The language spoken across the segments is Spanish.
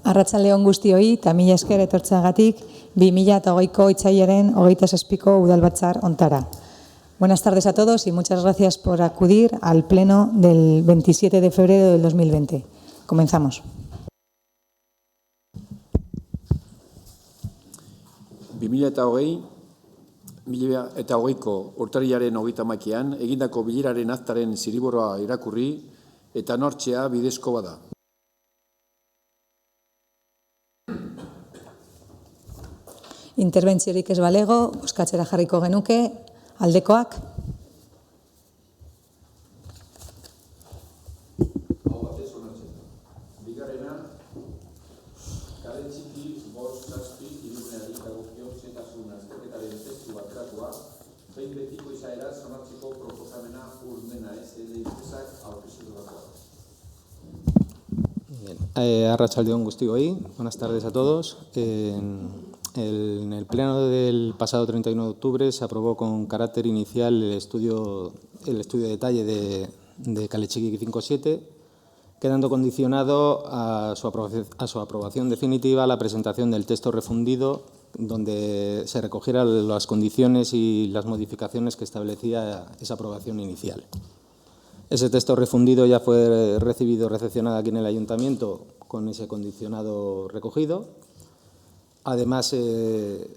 Arratsalde on guztioi eta mila esker etortzeagatik 2020ko otsailaren 27ko udalbatzar hontara. Buenas tardes a todos y muchas gracias por acudir al pleno del 27 de febrero del 2020. Comenzamos. 2020ko urtarrilaren 31ean egindako bileraren aktaren zirriborroa irakurri eta onartzea bidezko bada. Interbentziorik ez balego, bozkatzera jarriko genuke, aldekoak. Hau batez onartzen. Bigarrena, kale txiki, bost, zazpi, hiruneari dagokion zentasun azterketaren testu bateratua, behin betiko izaeraz onartzeko proposamena urmena ez enpresak aurkeztutakoa. Arratsalde on guztioi, buenas tardes a todos. En el pleno del pasado 31 de octubre se aprobó con carácter inicial el estudio de detalle de Kale Txiki 57, quedando condicionado a su aprobación definitiva la presentación del texto refundido, donde se recogieran las condiciones y las modificaciones que establecía esa aprobación inicial. Ese texto refundido ya fue recepcionado aquí en el Ayuntamiento con ese condicionado recogido. Además, el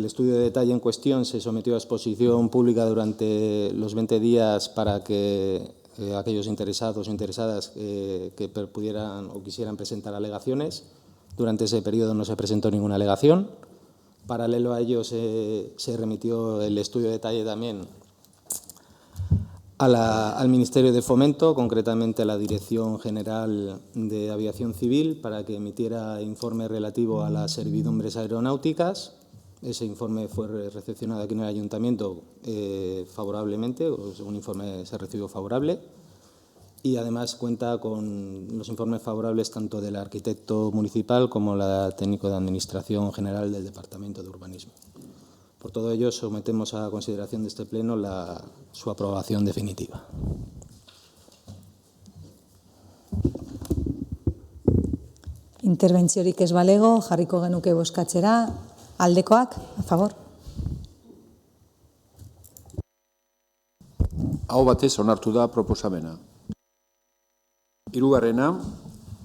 estudio de detalle en cuestión se sometió a exposición pública durante los 20 días para que aquellos interesados o interesadas que pudieran o quisieran presentar alegaciones. Durante ese periodo no se presentó ninguna alegación. Paralelo a ello se remitió el estudio de detalle también al Ministerio de Fomento, concretamente a la Dirección General de Aviación Civil, para que emitiera informe relativo a las servidumbres aeronáuticas. Ese informe fue recepcionado aquí en el Ayuntamiento favorablemente, un informe se recibió favorable, y además cuenta con los informes favorables tanto del arquitecto municipal como la técnico de Administración General del Departamento de Urbanismo. Por todo ello, sometemos a consideración de este Pleno su aprobación definitiva. Interbentziorik ez balego, jarriko genuke bozkatzera, aldekoak, a favor. Hau batez onartu da proposamena. Hirugarrena,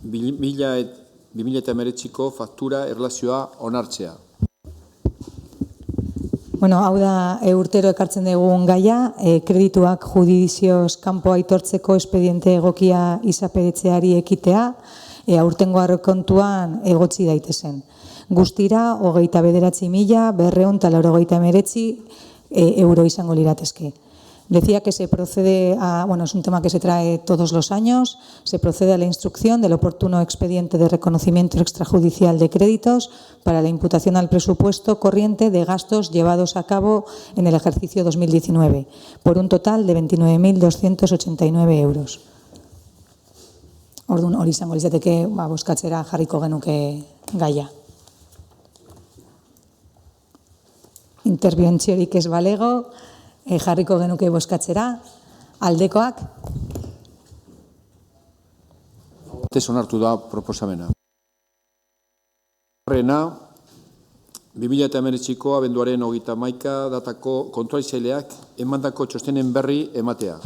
2019ko faktura erlazioa onartzea. Hau da urtero ekartzen dugun gaia, kredituak judizioz kanpo aitortzeko espediente egokia izapedetzeari ekitea, aurtengo aurrekontuan egotzi daitezen. Guztira, 29.289 euro izango liratezke. Decía que se procede es un tema que se trae todos los años, se procede a la instrucción del oportuno expediente de reconocimiento extrajudicial de créditos para la imputación al presupuesto corriente de gastos llevados a cabo en el ejercicio 2019, por un total de 29.289 euros. Orduan hori izango litzateke bozkatzera jarriko genuke gaia. Interbentziorik ez balego, jarriko genuke bozkatzera, aldekoak. Batez onartu da proposamena. Horrena, 2019ko abenduaren 31 datako kontroltzaileak emandako txostenen berri ematea.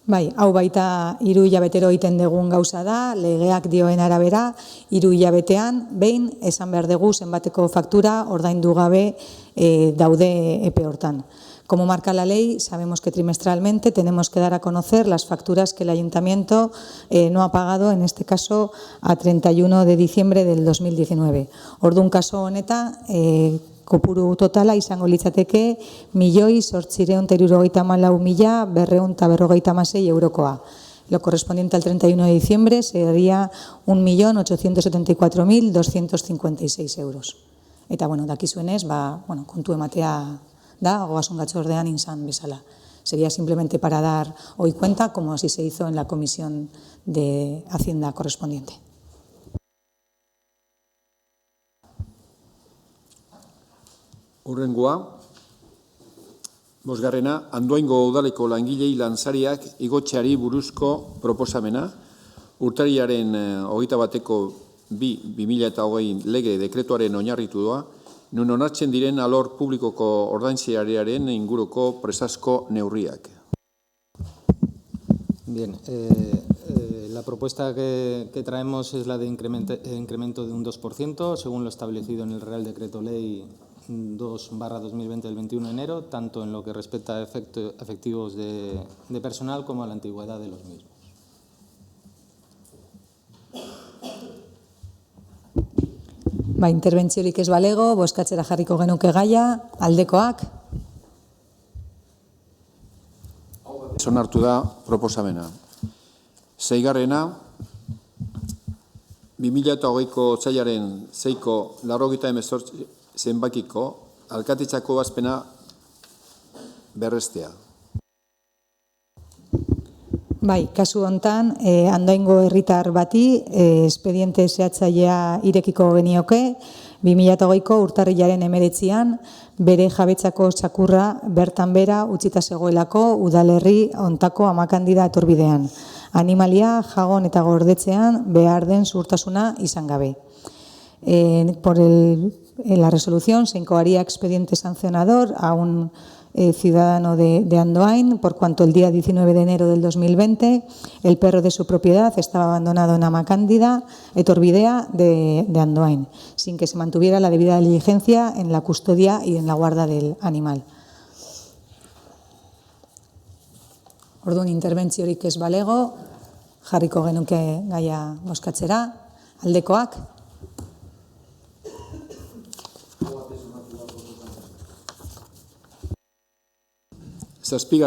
Hau baita 3 hilabetero egiten dugun gauza da, legeak dioen arabera, 3 hilabetean, behin esan behar dugu zenbateko faktura ordaindu gabe daude epe hortan. Como marca la ley, sabemos que trimestralmente tenemos que dar a conocer las facturas que el Ayuntamiento no ha pagado, en este caso a 31 de diciembre del 2019. Orduan kaso honeta, kopuru totala izango litzateke 1.834.256 eurokoa. Lo correspondiente al 31 de diciembre sería 1.874.256 euros. Eta, dakizuenez, kontu ematea da, ogasun batzordean izan bezala. Sería simplemente para dar hoy cuenta, como así se hizo en la Comisión de Hacienda correspondiente. Hurrengoa, Bosgarrena, Andoaingo udaleko langilei lanzariak igotzeari buruzko proposamena, urtarrilaren 21. 2020 lege dekretuaren oinarritu doa, nun onartzen diren alor publikoko ordaintzailearen inguruko presazko neurriak. Bien, la propuesta que traemos es la de incremento de un 2%, según lo establecido en el Real Decreto Ley 2/2020 del 21 de enero, tanto en lo que respecta a efectivos de personal como a la antigüedad de los mismos. Interbentziorik ez balego, bozkatzera jarriko genuke gaia, aldekoak. Onartu da proposamena. 6. 2020ko otsailaren 6ko 98 zenbakiko alkatetzako ebazpena berrestea. Kasu hontan, Andoaingo herritar bati espediente zehatzailea irekiko genioke, 2020ko urtarrilaren 19an, bere jabetzako txakurra bertan bera utzita zegoelako udalerri hontako amakandida etorbidean. Animalia jagon eta gordetzean behar den zuhurtasuna izan gabe. En la resolución se incoaría expediente sancionador a un ciudadano de Andoain, por cuanto el día 19 de enero del 2020 el perro de su propiedad estaba abandonado en Amakandida, Etorbidea de Andoain, sin que se mantuviera la debida diligencia en la custodia y en la guarda del animal. Orduan interbentziorik ez balego, jarriko genuke gaia bozkatzera, aldekoak. 7.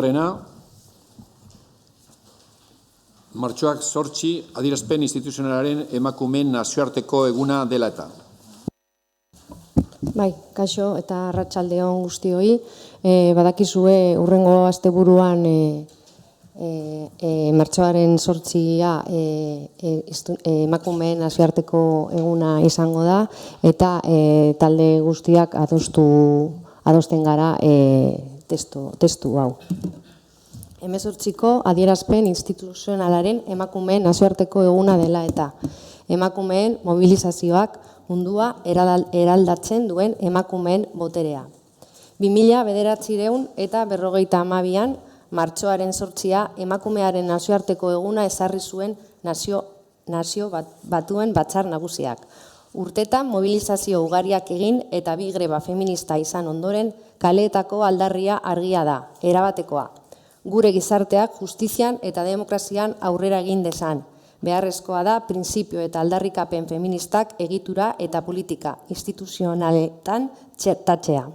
Martxoak 8 adierazpen instituzionalaren emakumeen nazioarteko eguna dela eta. Kaixo eta arratsaldeon guztioi, badakizue hurrengo asteburuan martxoaren 8a emakumeen nazioarteko eguna izango da, eta talde guztiak adosten gara testu hau. 18ko adierazpen instituzionalaren emakumeen nazioarteko eguna dela eta emakumeen mobilizazioak mundua eraldatzen duen emakumeen boterea. 2009an martxoaren 8a emakumearen nazioarteko eguna ezarri zuen nazio batuen batzar nagusiak. Urtetan mobilizazio ugariak egin eta bi greba feminista izan ondoren kaleetako aldarria argia da, erabatekoa. Gure gizarteak justizian eta demokrazian aurrera egin dezan. Beharrezkoa da printzipio eta aldarrikapen feministak egitura eta politika instituzionaletan txertatzea.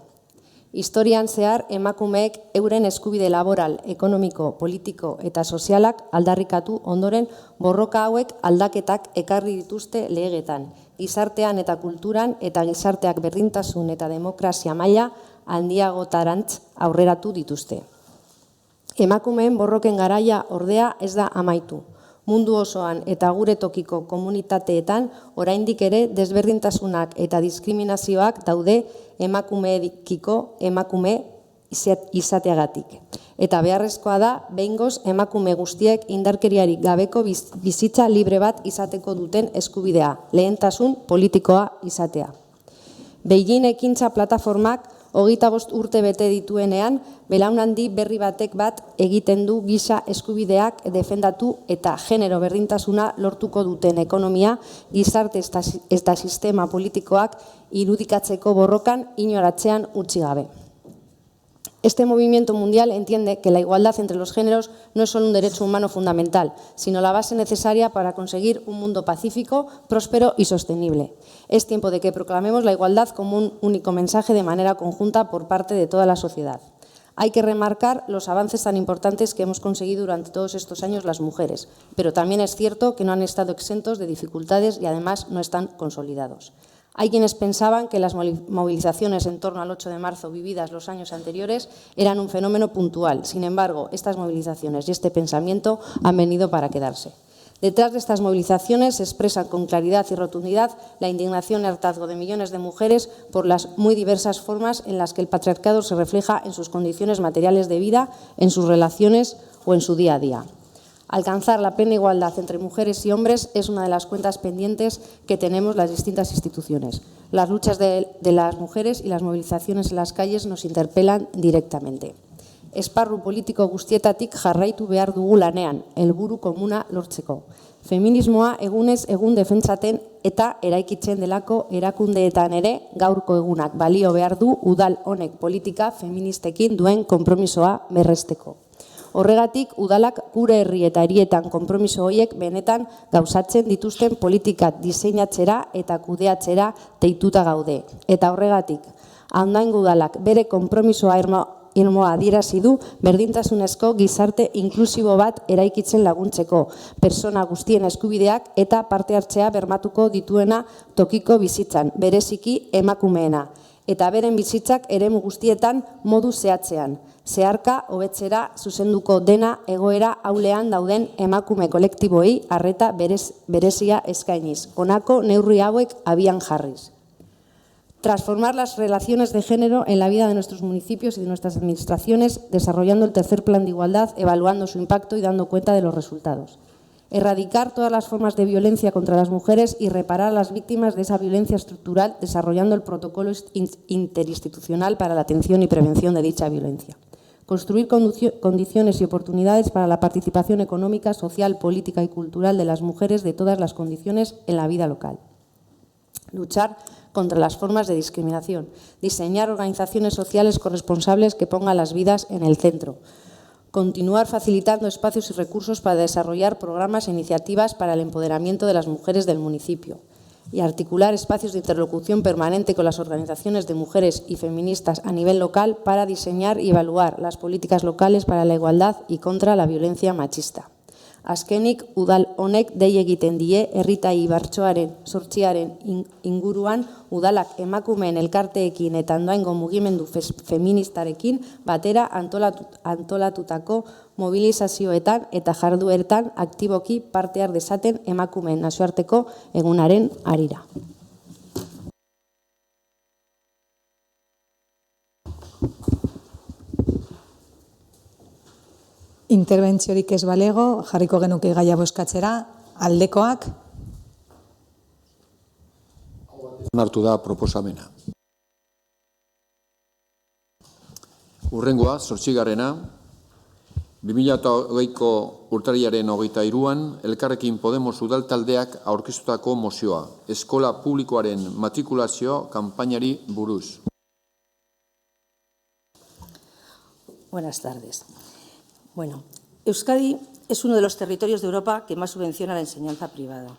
Historian zehar emakumeek euren eskubide laboral, ekonomiko, politiko eta sozialak aldarrikatu ondoren borroka hauek aldaketak ekarri dituzte legetan. Gizartean eta kulturan eta gizarteak berdintasun eta demokrazia maila handiagotarantz aurreratu dituzte. Emakumeen borroken garaia ordea ez da amaitu. Mundu osoan eta gure tokiko komunitateetan oraindik ere desberdintasunak eta diskriminazioak daude emakumeekiko emakume izateagatik. Eta beharrezkoa da behingoz emakume guztiek indarkeriarik gabeko bizitza libre bat izateko duten eskubidea, lehentasun politikoa izatea. Beijing ekintza plataformak 25 urte bete dituenean, belaunaldi berri batek bat egiten du giza eskubideak defendatu eta genero berdintasuna lortuko duten ekonomia, gizarte eta sistema politikoak irudikatzeko borrokan inoratzean utzi gabe. Este movimiento mundial entiende que la igualdad entre los géneros no es solo un derecho humano fundamental, sino la base necesaria para conseguir un mundo pacífico, próspero y sostenible. Es tiempo de que proclamemos la igualdad como un único mensaje de manera conjunta por parte de toda la sociedad. Hay que remarcar los avances tan importantes que hemos conseguido durante todos estos años las mujeres, pero también es cierto que no han estado exentos de dificultades y además no están consolidados. Hay quienes pensaban que las movilizaciones en torno al 8 de marzo vividas los años anteriores eran un fenómeno puntual. Sin embargo, estas movilizaciones y este pensamiento han venido para quedarse. Detrás de estas movilizaciones se expresa con claridad y rotundidad la indignación y hartazgo de millones de mujeres por las muy diversas formas en las que el patriarcado se refleja en sus condiciones materiales de vida, en sus relaciones o en su día a día. Alcanzar la plena igualdad entre mujeres y hombres es una de las cuentas pendientes que tenemos las distintas instituciones. Las luchas de las mujeres y las movilizaciones en las calles nos interpelan directamente. Esparru politiko guztietatik jarraitu behar dugu lanean, helburu komuna lortzeko. Feminismoa egunez egun defentsaten eta eraikitzen delako erakundeetan ere gaurko egunak balio behar du udal honek politika feministekin duen konpromisoa berresteko. Horregatik, udalak gure herri eta hirietan konpromiso horiek benetan gauzatzen dituzten politikak diseinatzera eta kudeatzera deituta gaude. Eta horregatik, Andoaingo udalak bere konpromisoa irmoa adierazi du berdintasunezko gizarte inklusibo bat eraikitzen laguntzeko, persona guztien eskubideak eta parte hartzea bermatuko dituena tokiko bizitzan, bereziki emakumeena, eta beren bizitzak eremu guztietan modu zehatzean, zeharka hobetzera zuzenduko dena egoera ahulean dauden emakume kolektiboei arreta berezia eskainiz, honako neurri hauek abian jarriz. Transformar las relaciones de género en la vida de nuestros municipios y de nuestras administraciones, desarrollando el tercer plan de igualdad, evaluando su impacto y dando cuenta de los resultados. Erradicar todas las formas de violencia contra las mujeres y reparar a las víctimas de esa violencia estructural, desarrollando el protocolo interinstitucional para la atención y prevención de dicha violencia. Construir condiciones y oportunidades para la participación económica, social, política y cultural de las mujeres de todas las condiciones en la vida local. Luchar contra las formas de discriminación, diseñar organizaciones sociales corresponsables que pongan las vidas en el centro, continuar facilitando espacios y recursos para desarrollar programas e iniciativas para el empoderamiento de las mujeres del municipio y articular espacios de interlocución permanente con las organizaciones de mujeres y feministas a nivel local para diseñar y evaluar las políticas locales para la igualdad y contra la violencia machista. Azkenik, udal honek dei egiten die herritai bartxoaren sortziaren inguruan udalak emakumeen elkarteekin eta Andoaingo mugimendu feministarekin batera antolatutako mobilizazioetan eta jardueretan aktiboki parte har dezaten emakumeen nazioarteko egunaren harira. Interbentziorik ez balego, jarriko genuke gaia bozkatzera, aldekoak. Onartu da proposamena. Hurrengoa, 8. 2020ko urtarrilaren 23an, Elkarrekin Podemos udal taldeak aurkeztutako mozioa, eskola publikoaren matrikulazio kanpainari buruz. Buenas tardes. Bueno, Euskadi es uno de los territorios de Europa que más subvenciona la enseñanza privada.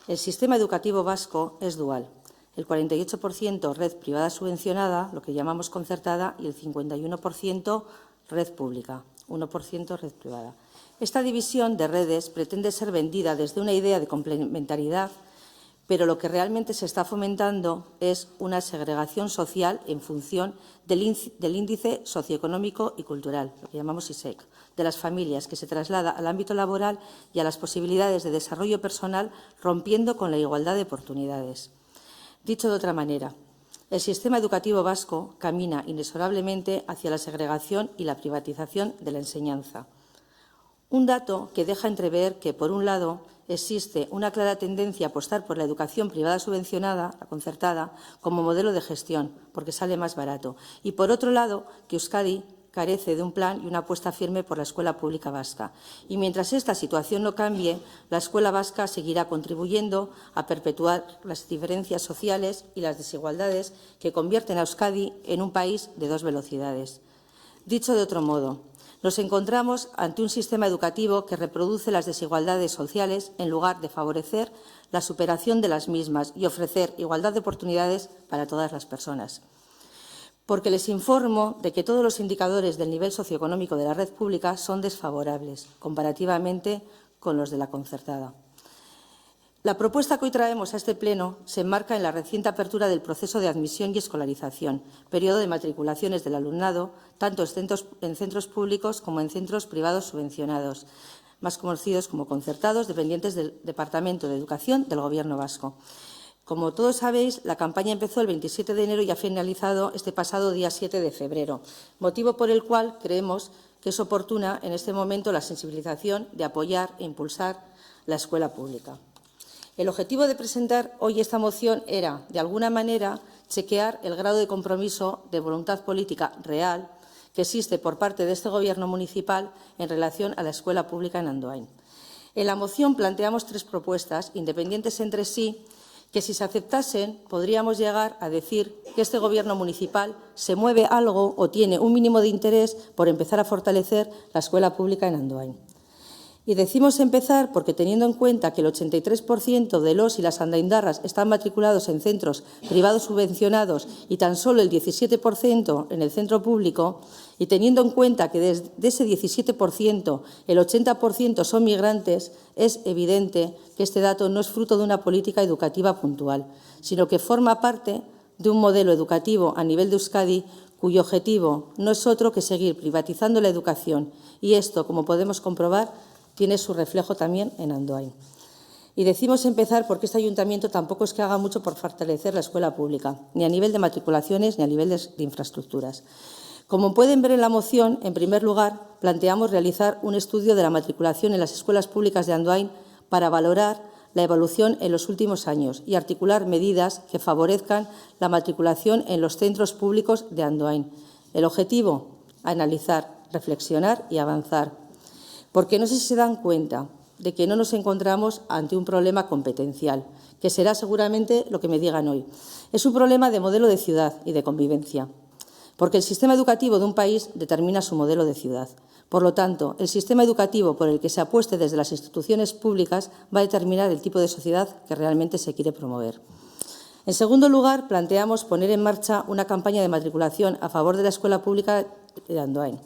El sistema educativo vasco es dual. El 48% red privada subvencionada, lo que llamamos concertada, y el 51% red pública, 1% red privada. Esta división de redes pretende ser vendida desde una idea de complementariedad, pero lo que realmente se está fomentando es una segregación social en función del índice socioeconómico y cultural, lo que llamamos ISEC, de las familias, que se traslada al ámbito laboral y a las posibilidades de desarrollo personal, rompiendo con la igualdad de oportunidades. Dicho de otra manera, el sistema educativo vasco camina inexorablemente hacia la segregación y la privatización de la enseñanza. Un dato que deja entrever que, por un lado, existe una clara tendencia a apostar por la educación privada subvencionada, la concertada, como modelo de gestión, porque sale más barato. Y, por otro lado, que Euskadi carece de un plan y una apuesta firme por la escuela pública vasca. Y mientras esta situación no cambie, la escuela vasca seguirá contribuyendo a perpetuar las diferencias sociales y las desigualdades que convierten a Euskadi en un país de dos velocidades. Dicho de otro modo, nos encontramos ante un sistema educativo que reproduce las desigualdades sociales en lugar de favorecer la superación de las mismas y ofrecer igualdad de oportunidades para todas las personas. Porque les informo de que todos los indicadores del nivel socioeconómico de la red pública son desfavorables comparativamente con los de la concertada. La propuesta que hoy traemos a este Pleno se enmarca en la reciente apertura del proceso de admisión y escolarización, periodo de matriculaciones del alumnado, tanto en centros públicos como en centros privados subvencionados, más conocidos como concertados, dependientes del Departamento de Educación del Gobierno vasco. Como todos sabéis, la campaña empezó el 27 de enero y ha finalizado este pasado día 7 de febrero, motivo por el cual creemos que es oportuna en este momento la sensibilización de apoyar e impulsar la escuela pública. El objetivo de presentar hoy esta moción era, de alguna manera, chequear el grado de compromiso de voluntad política real que existe por parte de este Gobierno municipal en relación a la escuela pública en Andoain. En la moción planteamos 3 propuestas, independientes entre sí, que si se aceptasen podríamos llegar a decir que este Gobierno municipal se mueve algo o tiene un mínimo de interés por empezar a fortalecer la escuela pública en Andoain. Y decimos empezar porque, teniendo en cuenta que el 83% de los y las andoaindarras están matriculados en centros privados subvencionados y tan solo el 17% en el centro público, y teniendo en cuenta que de ese 17% el 80% son migrantes, es evidente que este dato no es fruto de una política educativa puntual, sino que forma parte de un modelo educativo a nivel de Euskadi cuyo objetivo no es otro que seguir privatizando la educación. Y esto, como podemos comprobar, tiene su reflejo también en Andoain. Y decimos empezar porque este ayuntamiento tampoco es que haga mucho por fortalecer la escuela pública, ni a nivel de matriculaciones ni a nivel de infraestructuras. Como pueden ver en la moción, en primer lugar, planteamos realizar un estudio de la matriculación en las escuelas públicas de Andoain para valorar la evolución en los últimos años y articular medidas que favorezcan la matriculación en los centros públicos de Andoain. El objetivo, analizar, reflexionar y avanzar. Porque no sé si se dan cuenta de que no nos encontramos ante un problema competencial, que será seguramente lo que me digan hoy. Es un problema de modelo de ciudad y de convivencia, porque el sistema educativo de un país determina su modelo de ciudad. Por lo tanto, el sistema educativo por el que se apueste desde las instituciones públicas va a determinar el tipo de sociedad que realmente se quiere promover. En segundo lugar, planteamos poner en marcha una campaña de matriculación a favor de la escuela pública de Andoain.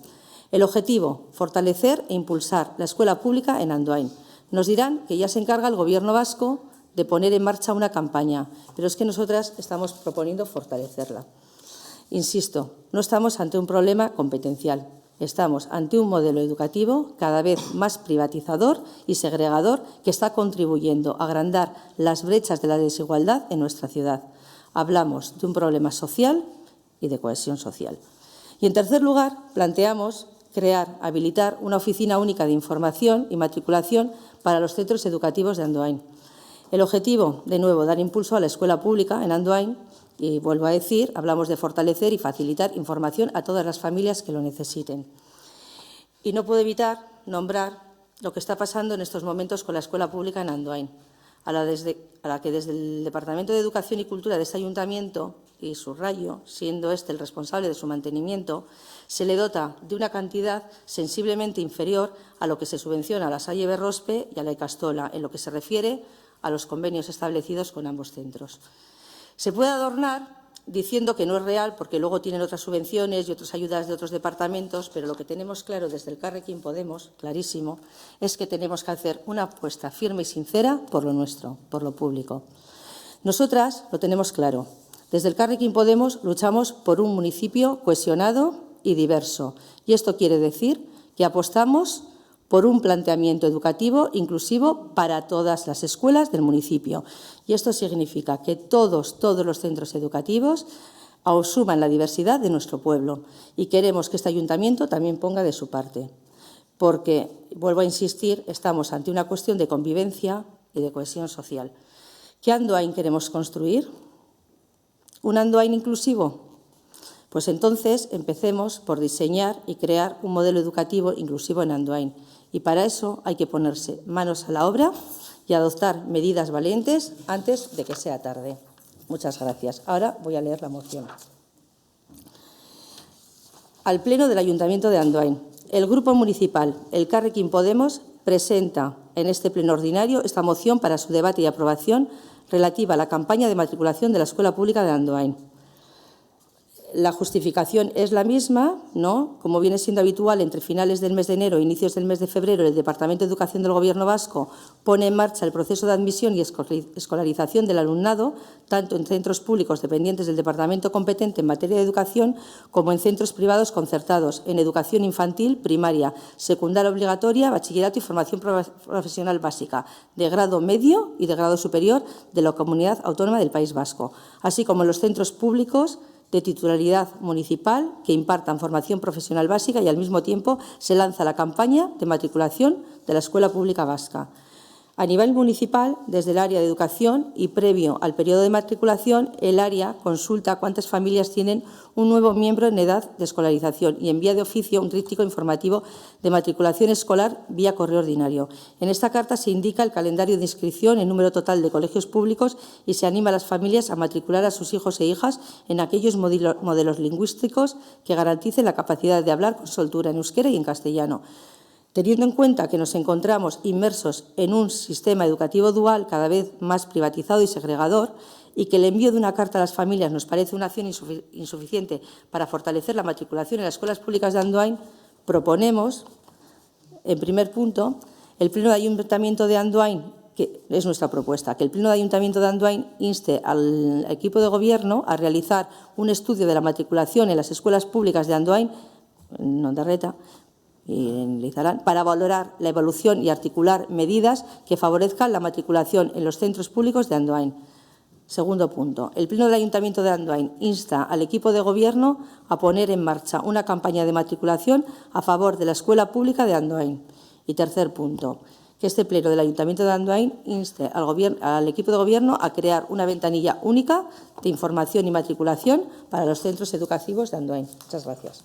El objetivo, fortalecer e impulsar la escuela pública en Andoain. Nos dirán que ya se encarga el Gobierno vasco de poner en marcha una campaña, pero es que nosotras estamos proponiendo fortalecerla. Insisto, no estamos ante un problema competencial, estamos ante un modelo educativo cada vez más privatizador y segregador que está contribuyendo a agrandar las brechas de la desigualdad en nuestra ciudad. Hablamos de un problema social y de cohesión social. Y en tercer lugar, planteamos habilitar una oficina única de información y matriculación para los centros educativos de Andoain. El objetivo, de nuevo, dar impulso a la escuela pública en Andoain y, vuelvo a decir, hablamos de fortalecer y facilitar información a todas las familias que lo necesiten. Y no puedo evitar nombrar lo que está pasando en estos momentos con la escuela pública en Andoain, a la que desde el Departamento de Educación y Cultura de este ayuntamiento, y subrayo, siendo este el responsable de su mantenimiento, se le dota de una cantidad sensiblemente inferior a lo que se subvenciona a la Salle Berrospe y a la Icastola, en lo que se refiere a los convenios establecidos con ambos centros. Se puede adornar diciendo que no es real porque luego tienen otras subvenciones y otras ayudas de otros departamentos, pero lo que tenemos claro desde el Elkarrekin Podemos, clarísimo, es que tenemos que hacer una apuesta firme y sincera por lo nuestro, por lo público. Nosotras lo tenemos claro. Desde el Elkarrekin Podemos luchamos por un municipio cohesionado y diverso. Y esto quiere decir que apostamos por un planteamiento educativo inclusivo para todas las escuelas del municipio. Y esto significa que todos los centros educativos asuman la diversidad de nuestro pueblo. Y queremos que este ayuntamiento también ponga de su parte. Porque, vuelvo a insistir, estamos ante una cuestión de convivencia y de cohesión social. ¿Qué Andoain queremos construir? ¿Un Andoain inclusivo? Pues entonces empecemos por diseñar y crear un modelo educativo inclusivo en Andoain. Y para eso hay que ponerse manos a la obra y adoptar medidas valientes antes de que sea tarde. Muchas gracias. Ahora voy a leer la moción. Al Pleno del Ayuntamiento de Andoain. El Grupo Municipal Elkarrekin Podemos presenta en este pleno ordinario esta moción para su debate y aprobación relativa a la campaña de matriculación de la Escuela Pública de Andoain. La justificación es la misma, ¿no? Como viene siendo habitual, entre finales del mes de enero e inicios del mes de febrero, el Departamento de Educación del Gobierno vasco pone en marcha el proceso de admisión y escolarización del alumnado, tanto en centros públicos dependientes del Departamento competente en materia de educación, como en centros privados concertados, en educación infantil, primaria, secundaria obligatoria, bachillerato y formación profesional básica, de grado medio y de grado superior de la Comunidad Autónoma del País Vasco, así como en los centros públicos de titularidad municipal que impartan formación profesional básica, y al mismo tiempo se lanza la campaña de matriculación de la Escuela Pública Vasca. A nivel municipal, desde el área de educación y previo al periodo de matriculación, el área consulta cuántas familias tienen un nuevo miembro en edad de escolarización y envía de oficio un tríptico informativo de matriculación escolar vía correo ordinario. En esta carta se indica el calendario de inscripción, el número total de colegios públicos y se anima a las familias a matricular a sus hijos e hijas en aquellos modelos lingüísticos que garanticen la capacidad de hablar con soltura en euskera y en castellano. Teniendo en cuenta que nos encontramos inmersos en un sistema educativo dual cada vez más privatizado y segregador, y que el envío de una carta a las familias nos parece una acción insuficiente para fortalecer la matriculación en las escuelas públicas de Andoain, proponemos, en primer punto, el Pleno de Ayuntamiento de Andoain, que es nuestra propuesta, que el Pleno de Ayuntamiento de Andoain inste al equipo de Gobierno a realizar un estudio de la matriculación en las escuelas públicas de Andoain, en Ondarreta, y en Lizarán, para valorar la evolución y articular medidas que favorezcan la matriculación en los centros públicos de Andoain. Segundo punto. El Pleno del Ayuntamiento de Andoain insta al equipo de Gobierno a poner en marcha una campaña de matriculación a favor de la Escuela Pública de Andoain. Y tercer punto. Que este Pleno del Ayuntamiento de Andoain inste al equipo de Gobierno a crear una ventanilla única de información y matriculación para los centros educativos de Andoain. Muchas gracias.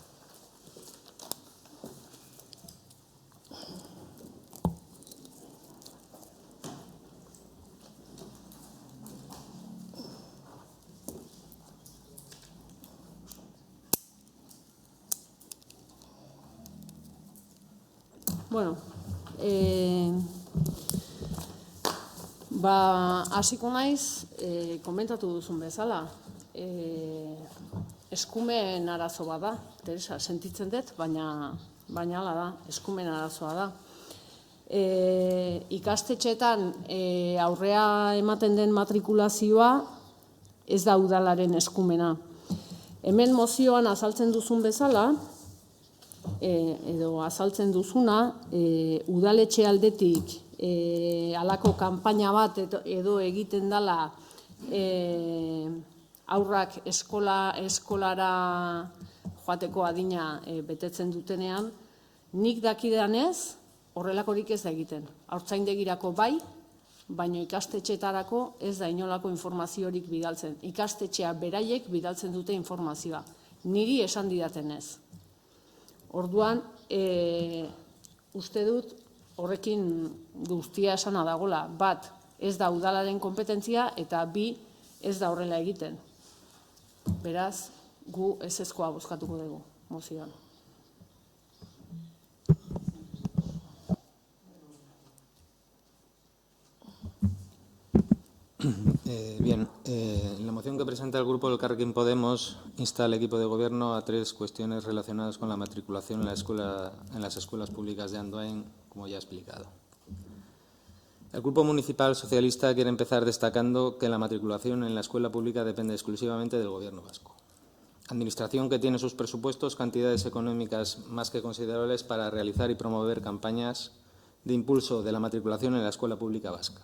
Bueno, hasiko naiz, komentatu duzun bezala, eskumen arazo bat da, Teresa, sentitzen dut, baina hala da, eskumen arazoa da. Ikastetxeetan aurrea ematen den matrikulazioa ez da udalaren eskumena. Hemen mozioan azaltzen duzun bezala, edo azaltzen duzuna, udaletxe aldetik halako kanpaina bat edo egiten dela aurrak eskolara joateko adina betetzen dutenean, nik dakidanez horrelakorik ez da egiten. Haurtzaindegirako bai, baina ikastetxeetarako ez da inolako informaziorik bidaltzen. Ikastetxea beraiek bidaltzen dute informazioa. Niri esan didatenez. Orduan, uste dut horrekin guztia esana dagoela. Bat, ez da udalaren konpetentzia, eta bi, ez da horrela egiten. Beraz, gu ezezkoa bozkatuko dugu mozioan. Bien, la moción que presenta el Grupo Elkarrekin Podemos insta al equipo de Gobierno a 3 cuestiones relacionadas con la matriculación en las escuelas públicas de Andoain, como ya he explicado. El Grupo Municipal Socialista quiere empezar destacando que la matriculación en la escuela pública depende exclusivamente del Gobierno vasco. Administración que tiene sus presupuestos cantidades económicas más que considerables para realizar y promover campañas de impulso de la matriculación en la escuela pública vasca.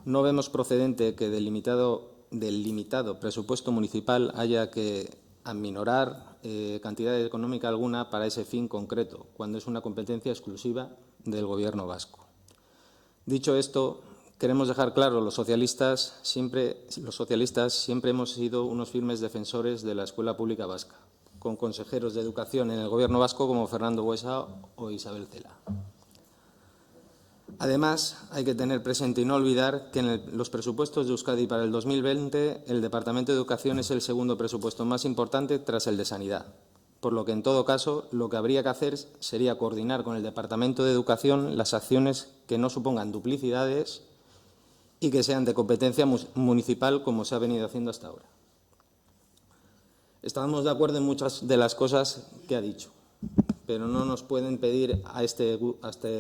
No vemos procedente que del limitado presupuesto municipal haya que aminorar cantidad económica alguna para ese fin concreto, cuando es una competencia exclusiva del Gobierno vasco. Dicho esto, queremos dejar claro, los socialistas siempre hemos sido unos firmes defensores de la escuela pública vasca, con consejeros de educación en el Gobierno vasco como Fernando Buesa o Isabel Cela. Además, hay que tener presente y no olvidar que en los presupuestos de Euskadi para el 2020 el Departamento de Educación es el segundo presupuesto más importante tras el de Sanidad, por lo que en todo caso lo que habría que hacer sería coordinar con el Departamento de Educación las acciones que no supongan duplicidades y que sean de competencia municipal como se ha venido haciendo hasta ahora. Estábamos de acuerdo en muchas de las cosas que ha dicho, pero no nos pueden pedir a este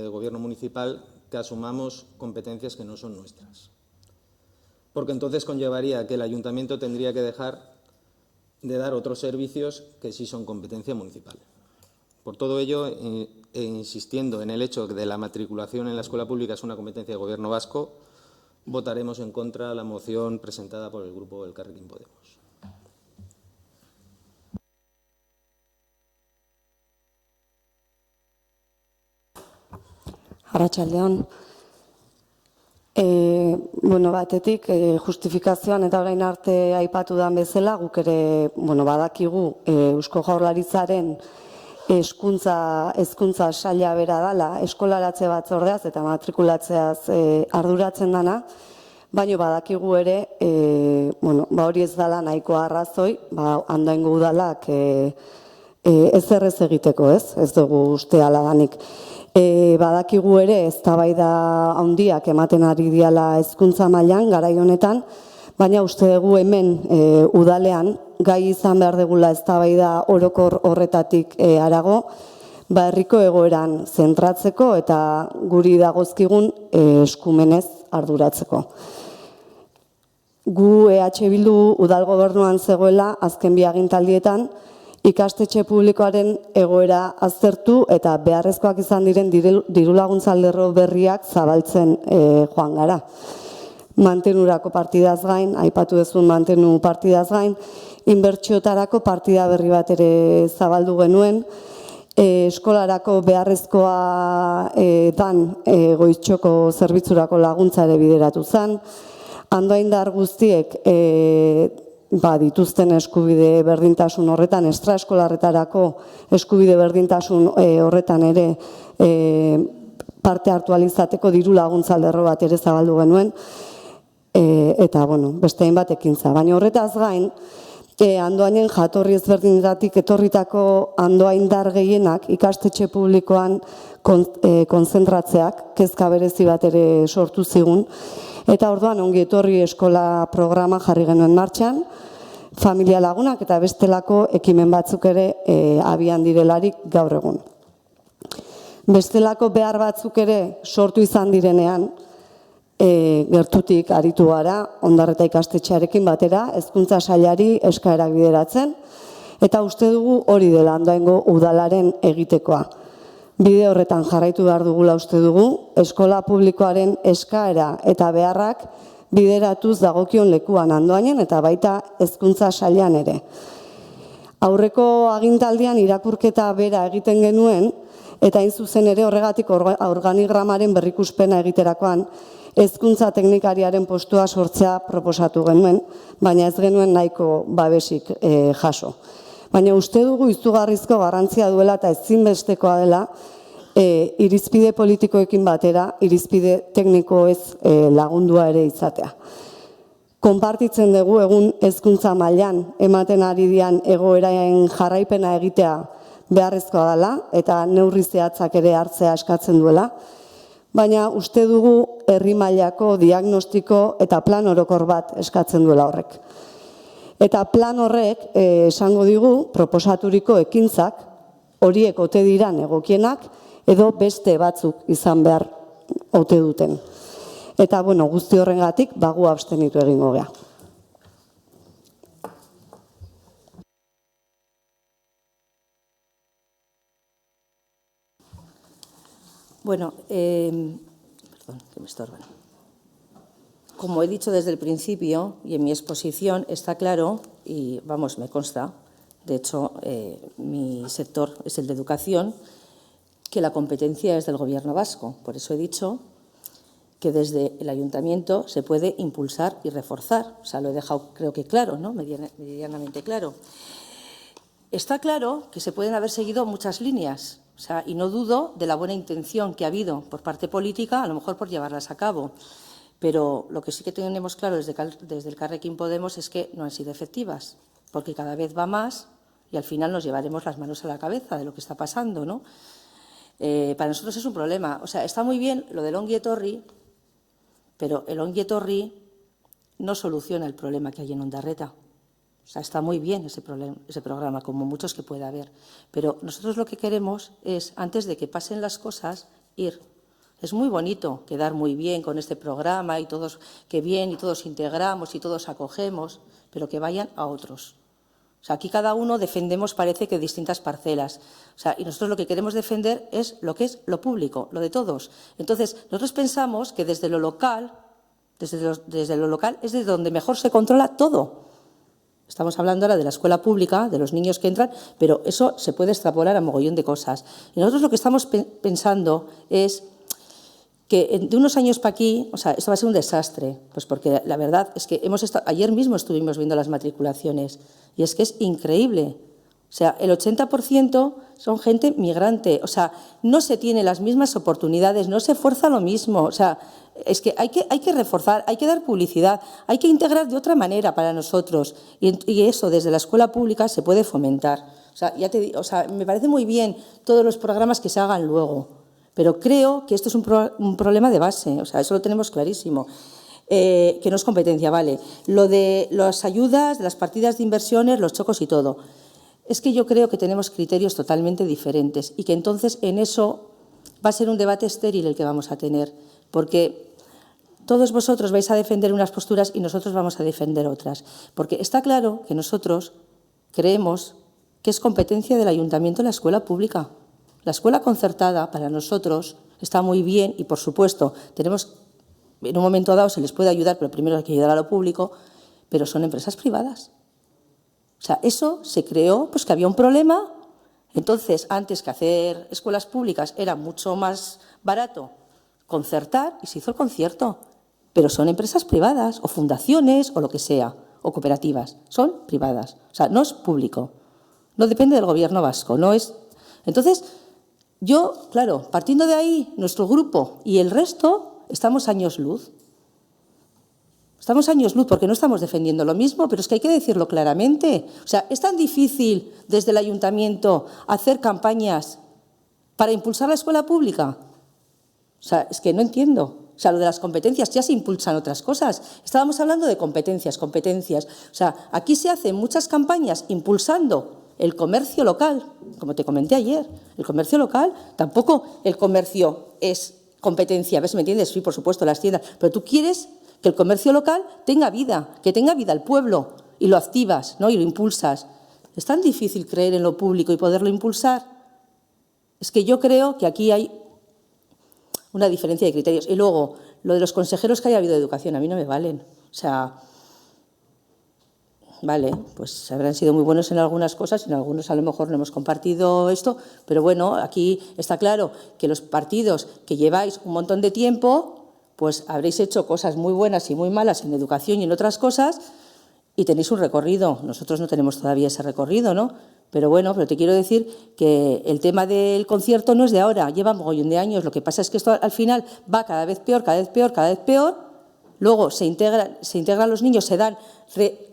Gobierno municipal que asumamos competencias que no son nuestras, porque entonces conllevaría que el Ayuntamiento tendría que dejar de dar otros servicios que sí son competencia municipal. Por todo ello, e insistiendo en el hecho de que la matriculación en la escuela pública es una competencia del Gobierno vasco, votaremos en contra de la moción presentada por el Grupo Elkarrekin Podemos. Arratsaldeon. Batetik, justifikazioan eta orain arte aipatu dan bezala, guk ere badakigu Eusko Jaurlaritzaren hezkuntza saila bera dela, eskolaratze batzordeaz eta matrikulatzeaz arduratzen dana, baina badakigu ere, hori ez dela nahikoa arrazoi, Andoaingo udalak ezer ez egiteko, ez dugu uste hala danik. Badakigu ere eztabaida handiak ematen ari diala hezkuntza mailan garai honetan, baina uste dugu hemen udalean gai izan behar dugula eztabaida orokor horretatik harago, herriko egoeran zentratzeko eta guri dagozkigun eskumenez arduratzeko. Gu EH Bildu udal gobernuan zegoela azken bi agintaldietan ikastetxe publikoaren egoera aztertu eta beharrezkoak izan diren dirulaguntza lerro berriak zabaltzen joan gara. Mantenurako partidaz gain, aipatu duzun mantenu partidaz gain, inbertsiotarako partida berri bat ere zabaldu genuen, eskolarako beharrezkoa dan goiztxoko zerbitzurako laguntza ere bideratu zen, Andoaindar guztiek dituzten eskubide berdintasun horretan, extraeskolarretarako eskubide berdintasun horretan ere parte hartu alizateko diru laguntza lerro bat ere zabaldu genuen, eta beste hainbat ekintza. Baina horretaz gain, Andoainen jatorri ezberdinetatik etorritako Andoaindar gehienak ikastetxe publikoan konzentratzeak kezka berezi bat ere sortu zigun, eta orduan ongi etorri eskola programa jarri genuen martxan, familia lagunak eta bestelako ekimen batzuk ere abian direlarik gaur egun. Bestelako behar batzuk ere sortu izan direnean, gertutik aritu gara, Ondarreta ikastetxearekin batera, hezkuntza sailari eskaerak bideratzen, eta uste dugu hori dela Andoaingo udalaren egitekoa. Bide horretan jarraitu behar dugula uste dugu, eskola publikoaren eskaera eta beharrak bideratuz dagokion lekuan Andoainen eta baita hezkuntza sailean ere. Aurreko agintaldian irakurketa bera egiten genuen, eta hain zuzen ere horregatik organigramaren berrikuspena egiterakoan, hezkuntza teknikariaren postua sortzea proposatu genuen, baina ez genuen nahiko babesik jaso. Baina uste dugu izugarrizko garrantzia duela eta ezinbestekoa dela irizpide politikoekin batera, irizpide teknikoez lagundua ere izatea. Konpartitzen dugu egun hezkuntza mailan ematen ari dian egoeraen jarraipena egitea beharrezkoa dela eta neurri zehatzak ere hartzea eskatzen duela, baina uste dugu herri mailako diagnostiko eta plan orokor bat eskatzen duela horrek. Eta plan horrek esango digu proposaturiko ekintzak horiek ote diran egokienak edo beste batzuk izan behar ote duten. Eta guzti horrengatik gu abstenitu egingo gea. Perdón, que me estorban. Como he dicho desde el principio y en mi exposición está claro, y me consta, de hecho mi sector es el de educación, que la competencia es del Gobierno vasco. Por eso he dicho que desde el Ayuntamiento se puede impulsar y reforzar. O sea, lo he dejado creo que claro, ¿no? Medianamente claro. Está claro que se pueden haber seguido muchas líneas, y no dudo de la buena intención que ha habido por parte política, a lo mejor por llevarlas a cabo. Pero lo que sí que tenemos claro desde el Carrequín Podemos es que no han sido efectivas, porque cada vez va más y al final nos llevaremos las manos a la cabeza de lo que está pasando, ¿no? Para nosotros es un problema. O sea, está muy bien lo del ongi etorri, pero el ongi etorri no soluciona el problema que hay en Ondarreta. O O sea, está muy bien ese programa, como muchos que pueda haber. Pero nosotros lo que queremos es, antes de que pasen las cosas, ir. Es muy bonito quedar muy bien con este programa y todos, que bien, y todos integramos y todos acogemos, pero que vayan a otros. O sea, aquí cada uno defendemos, parece que distintas parcelas. O sea, y nosotros lo que queremos defender es lo público, lo de todos. Entonces, nosotros pensamos que desde lo local, desde lo local es de donde mejor se controla todo. Estamos hablando ahora de la escuela pública, de los niños que entran, pero eso se puede extrapolar a mogollón de cosas. Y nosotros lo que estamos pensando es que de unos años para aquí, o sea, esto va a ser un desastre, pues porque la verdad es que ayer mismo estuvimos viendo las matriculaciones y es que es increíble. O sea, el 80% son gente migrante, o sea, no se tienen las mismas oportunidades, no se esfuerza lo mismo, o sea, es que hay que reforzar, hay que dar publicidad, hay que integrar de otra manera para nosotros y eso desde la escuela pública se puede fomentar. O sea, ya te digo, o sea, me parece muy bien todos los programas que se hagan luego, pero creo que esto es un problema de base, o sea, eso lo tenemos clarísimo. Que no es competencia, vale. Lo de las ayudas, de las partidas de inversiones, los chocos y todo. Es que yo creo que tenemos criterios totalmente diferentes y que entonces en eso va a ser un debate estéril el que vamos a tener, porque todos vosotros vais a defender unas posturas y nosotros vamos a defender otras. Porque está claro que nosotros creemos que es competencia del ayuntamiento la escuela pública. La escuela concertada para nosotros está muy bien y, por supuesto, tenemos, en un momento dado se les puede ayudar, pero primero hay que ayudar a lo público, pero son empresas privadas. O sea, eso se creó, pues que había un problema. Entonces, antes que hacer escuelas públicas era mucho más barato concertar y se hizo el concierto. Pero son empresas privadas o fundaciones o lo que sea, o cooperativas. Son privadas. O sea, no es público. No depende del gobierno vasco. No es. Entonces, yo, claro, partiendo de ahí, nuestro grupo y el resto estamos años luz. Estamos años luz porque no estamos defendiendo lo mismo, pero es que hay que decirlo claramente. O sea, es tan difícil desde el ayuntamiento hacer campañas para impulsar la escuela pública. O sea, es que no entiendo. O sea, lo de las competencias, ya se impulsan otras cosas. Estábamos hablando de competencias. O sea, aquí se hacen muchas campañas impulsando el comercio local, como te comenté ayer. El comercio local, tampoco el comercio es competencia. ¿Ves? ¿Me entiendes? Sí, por supuesto, las tiendas. Pero tú quieres que el comercio local tenga vida, que tenga vida el pueblo, y lo activas, ¿no? Y lo impulsas. Es tan difícil creer en lo público y poderlo impulsar. Es que yo creo que aquí hay una diferencia de criterios. Y luego, lo de los consejeros que haya habido de educación, a mí no me valen. O sea, vale, pues habrán sido muy buenos en algunas cosas, en algunos a lo mejor no hemos compartido esto, pero bueno, aquí está claro que los partidos que lleváis un montón de tiempo, pues habréis hecho cosas muy buenas y muy malas en educación y en otras cosas y tenéis un recorrido. Nosotros no tenemos todavía ese recorrido, ¿no? Pero bueno, pero te quiero decir que el tema del concierto no es de ahora, lleva mogollón de años. Lo que pasa es que esto al final va cada vez peor, cada vez peor, cada vez peor. Luego se integran los niños, se dan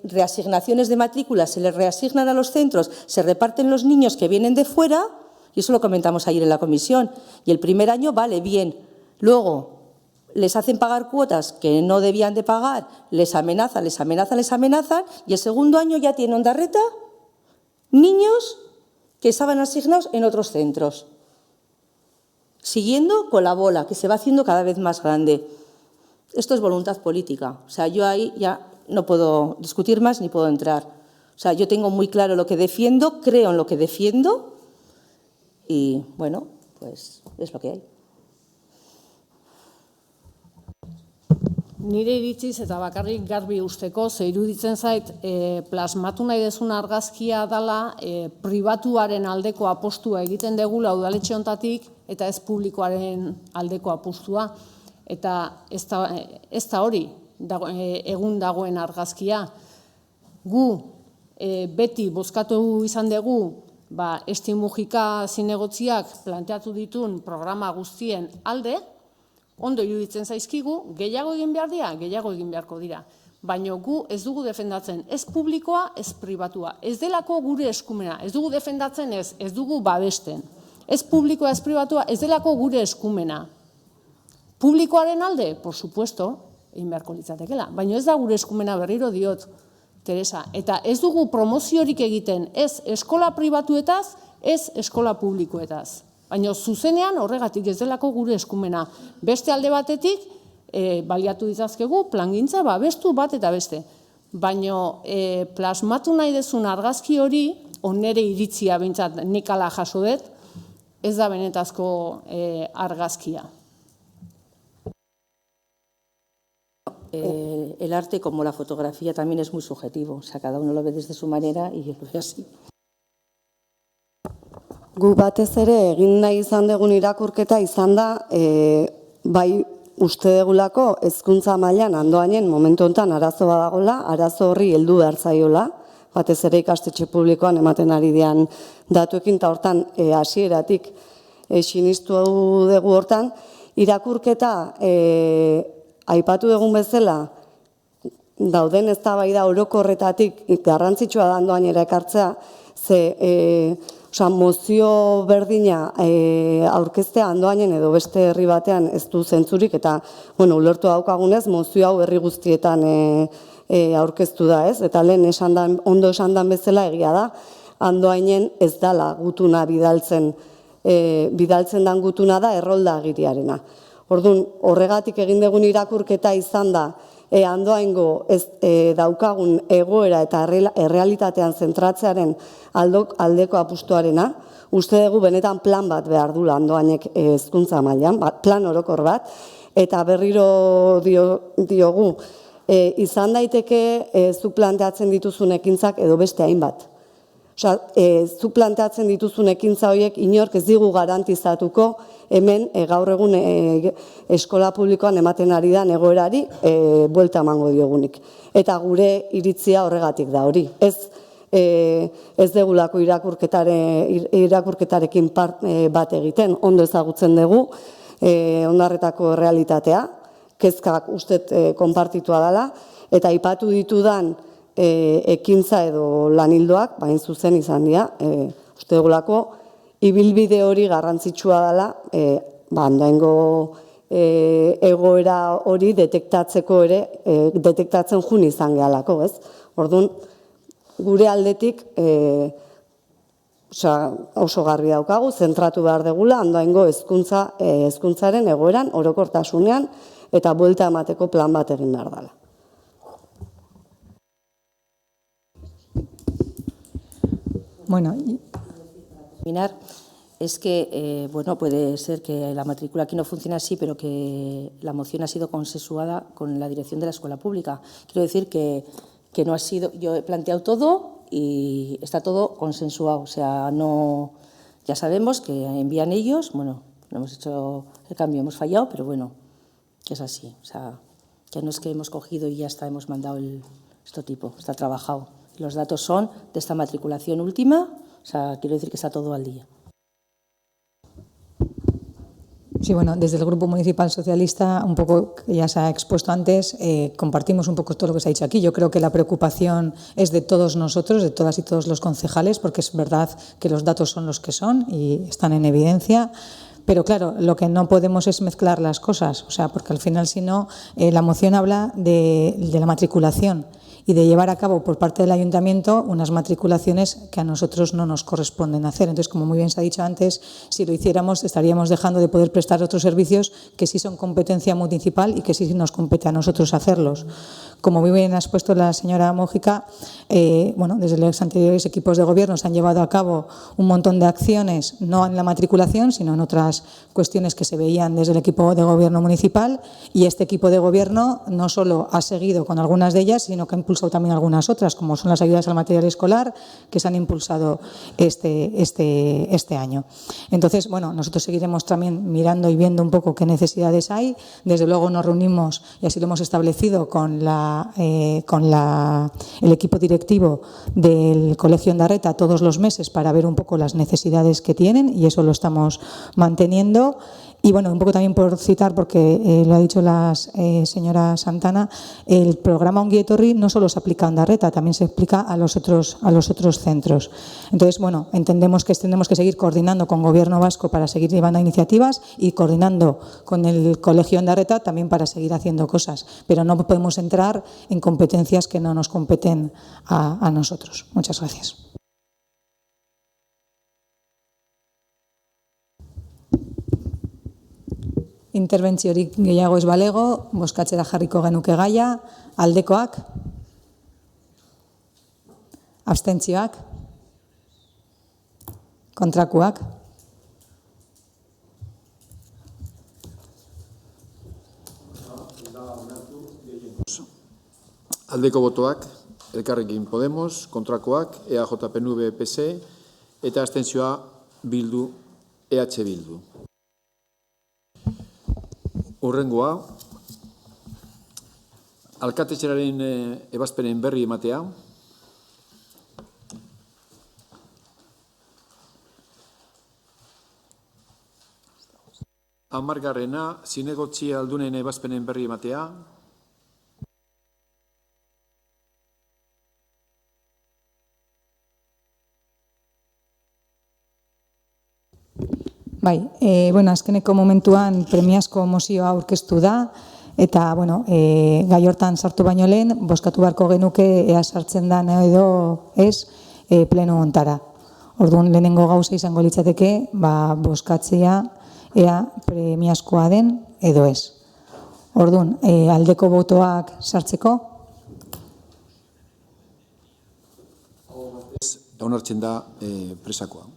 reasignaciones de matrículas, se les reasignan a los centros, se reparten los niños que vienen de fuera, y eso lo comentamos ayer en la comisión. Y el primer año vale bien. Luego les hacen pagar cuotas que no debían de pagar, les amenazan, y el segundo año ya tiene Ondarreta niños que estaban asignados en otros centros, siguiendo con la bola, que se va haciendo cada vez más grande. Esto es voluntad política. O sea, yo ahí ya no puedo discutir más ni puedo entrar. O sea, yo tengo muy claro lo que defiendo, creo en lo que defiendo y, bueno, pues es lo que hay. Nire iritziz eta bakarrik garbi usteko, ze iruditzen zait plasmatu nahi dezun argazkia dela pribatuaren aldeko apostua egiten degula udaletxe honetatik eta ez publikoaren aldeko apostua. Eta ez da hori egun dagoen argazkia. Gu beti bozkatu izan dugu Estimugika zinegotziak planteatu ditun programa guztien alde, ondo iruditzen zaizkigu, gehiago egin behar dira, gehiago egin beharko dira. Baina gu ez dugu defendatzen ez publikoa, ez pribatua. Ez delako gure eskumena, ez dugu defendatzen ez dugu babesten. Ez publikoa, ez pribatua, ez delako gure eskumena. Publikoaren alde, por supuesto, egin beharko litzatekela. Baina ez da gure eskumena berriro diot. Teresa, eta ez dugu promoziorik egiten, ez eskola pribatuetaz, ez eskola publikoetaz. Baina zuzenean horregatik ez delako gure eskumena. Beste alde batetik, baliatu ditzazkegu, plangintza, babestu bat eta beste. Baina plasmatu nahi dezun argazki hori, onere iritzia bintzat nik ala jaso dut, ez da benetazko argazkia. El arte, como la fotografía, también es muy subjetivo. O sea, cada uno lo ve desde su manera y yo lo veo así. Gu batez ere egin nahi izan dugun irakurketa izan da, bai uste degulako hezkuntza mailan Andoainen momentu honetan arazo badagola, arazo horri heldu behar zaiola, batez ere ikastetxe publikoan ematen ari dian datuekin, eta hortan hasieratik sinistu dugu hortan, irakurketa aipatu dugun bezala, dauden eztabaida orokorretatik garrantzitsua da Andoainera ekartzea, ze mozio berdina aurkeztea Andoainen edo beste herri batean ez du zentzurik, eta ulertu daukagunez mozio hau herri guztietan aurkeztu da, ez? Eta lehen ondo esan dan bezala egia da, Andoainen ez dala gutuna bidaltzen dan gutuna da Errolda Agiriarena. Orduan, horregatik egin dugun irakurketa izan da, Andoaingo daukagun egoera eta errealitatean zentratzearen aldeko apustuarena, uste dugu benetan plan bat behar dula Andoainek hezkuntza mailan, plan orokor bat, eta berriro diogu, izan daiteke zu planteatzen dituzun ekintzak edo beste hainbat. Osea, zu planteatzen dituzun ekintza horiek inork ez digu garantizatuko hemen gaur egun eskola publikoan ematen ari da egoerari buelta emango diogunik. Eta gure iritzia horregatik da hori. Ez degulako irakurketarekin bat egiten, ondo ezagutzen dugu Ondarretako realitatea, kezkak ustet konpartitua dela, eta aipatu ditudan ekintza edo lanildoak, bain zuzen izan dira, uste dugulako, ibilbide hori garrantzitsua dela, Andoaingo egoera hori detektatzeko ere, detektatzen jun izan gehalako, ez? Orduan, gure aldetik oso garbi daukagu, zentratu behar degula Andoaingo hezkuntzaren egoeran, orokortasunean, eta buelta emateko plan bat egin behar dela. Bueno, es que, puede ser que la matrícula aquí no funcione así, pero que la moción ha sido consensuada con la dirección de la escuela pública. Quiero decir que no ha sido, yo he planteado todo y está todo consensuado. O sea, no, ya sabemos que envían ellos, no hemos hecho el cambio, hemos fallado, pero que es así. O sea, que no es que hemos cogido y ya está, hemos mandado este tipo, está trabajado. Los datos son de esta matriculación última, o sea, quiero decir que está todo al día. Sí, desde el Grupo Municipal Socialista, un poco, que ya se ha expuesto antes, compartimos un poco todo lo que se ha dicho aquí. Yo creo que la preocupación es de todos nosotros, de todas y todos los concejales, porque es verdad que los datos son los que son y están en evidencia. Pero claro, lo que no podemos es mezclar las cosas, porque al final, si no, la moción habla de la matriculación y de llevar a cabo por parte del ayuntamiento unas matriculaciones que a nosotros no nos corresponden hacer. Entonces, como muy bien se ha dicho antes, si lo hiciéramos estaríamos dejando de poder prestar otros servicios que sí son competencia municipal y que sí nos compete a nosotros hacerlos. Como muy bien ha expuesto la señora Mójica, desde los anteriores equipos de gobierno se han llevado a cabo un montón de acciones, no en la matriculación, sino en otras cuestiones que se veían desde el equipo de gobierno municipal, y este equipo de gobierno no solo ha seguido con algunas de ellas, sino que ha impulsado también algunas otras, como son las ayudas al material escolar, que se han impulsado este año. Entonces, nosotros seguiremos también mirando y viendo un poco qué necesidades hay. Desde luego nos reunimos, y así lo hemos establecido, con el equipo directivo del Colegio Ondarreta todos los meses para ver un poco las necesidades que tienen, y eso lo estamos manteniendo. Y bueno, un poco también por citar, porque lo ha dicho la señora Santana, el programa Ongi Etorri no solo se aplica a Ondarreta, también se aplica a los otros centros. Entonces, bueno, entendemos que tenemos que seguir coordinando con Gobierno vasco para seguir llevando iniciativas y coordinando con el Colegio Ondarreta también para seguir haciendo cosas, pero no podemos entrar en competencias que no nos competen a nosotros. Muchas gracias. Interbentziorik gehiago ez balego, bozkatzera jarriko genuke gaia, aldekoak, abstentzioak, kontrakoak. Aldeko botoak, Elkarrekin Podemos, kontrakoak, EAJ, PNV, PS, eta abstentzioa Bildu, EH Bildu. Hurrengoa, alkatetxeraren ebazpenen berri ematea. Hamargarrena, zinegotzi aldunen ebazpenen berri ematea. Bai, bueno, azkeneko momentuan premiazko mozioa aurkeztu da, eta, bueno, gai hortan sartu baino lehen, bozkatu beharko genuke ea sartzen da edo ez pleno hontara. Orduan, lehenengo gauza izango litzateke, bozkatzea ea premiazkoa den edo ez. Orduan, aldeko botoak sartzeko? Onartzen da presakoa.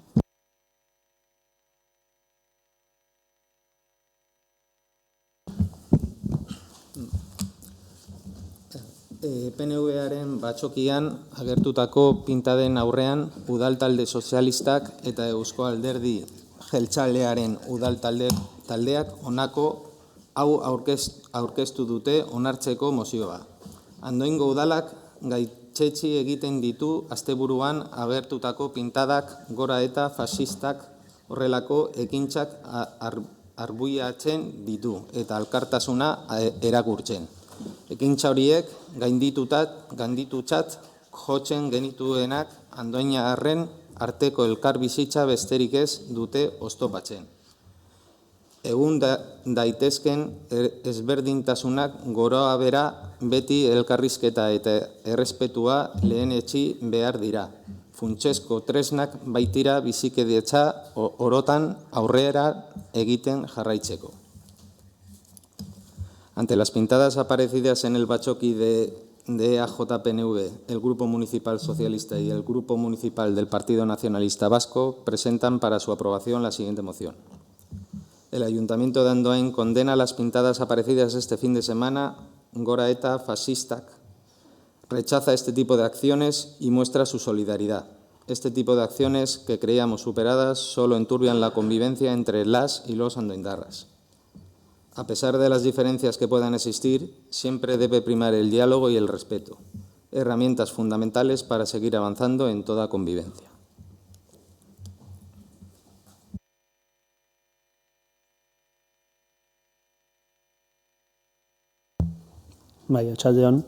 PNV-aren batzokian agertutako pintaden aurrean udaltalde sozialistak eta Eusko Alderdi Jeltzalearen udaltaldeak honako hau aurkeztu dute onartzeko mozioa. Andoaingo udalak gaitzetsi egiten ditu asteburuan agertutako pintadak gora eta fasistak horrelako ekintzak arbuiatzen ditu eta alkartasuna erakurtzen. Ekintza horiek gainditutzat jotzen genituenak andoainarren arteko elkarbizitza besterik ez dute oztopatzen. Egun daitezken ezberdintasunak goroa bera beti elkarrizketa eta errespetua lehenetsi behar dira. Funtsezko tresnak baitira bizikidetza orotan aurrera egiten jarraitzeko. Ante las pintadas aparecidas en el batzoki de EAJ-PNV, el Grupo Municipal Socialista y el Grupo Municipal del Partido Nacionalista Vasco presentan para su aprobación la siguiente moción. El Ayuntamiento de Andoain condena las pintadas aparecidas este fin de semana gora eta fasistak, rechaza este tipo de acciones y muestra su solidaridad. Este tipo de acciones que creíamos superadas solo enturbian la convivencia entre las y los andoaindarras. A pesar de las diferencias que puedan existir, siempre debe primar el diálogo y el respeto, herramientas fundamentales para seguir avanzando en toda convivencia. Bai, atxaldeon.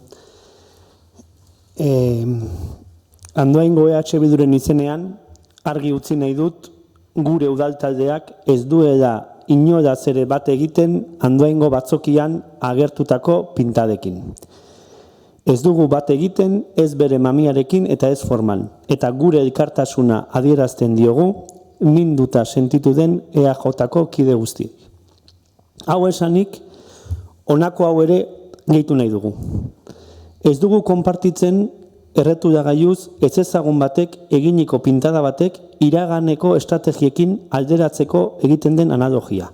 Andoaingo EH Bilduren izenean, argi utzi nahi dut, gure udaltaldeak ez duela inola zere bat egiten Andoaingo batzokian agertutako pintadekin. Ez dugu bat egiten ez bere mamiarekin eta ez forman, eta gure elkartasuna adierazten diogu minduta sentitu den EAJ-ko kide guzti. Hau esanik, honako hau ere gehitu nahi dugu. Ez dugu konpartitzen erretugaiuz ez ezagun batek eginiko pintada batek iraganeko estrategiekin alderatzeko egiten den analogia.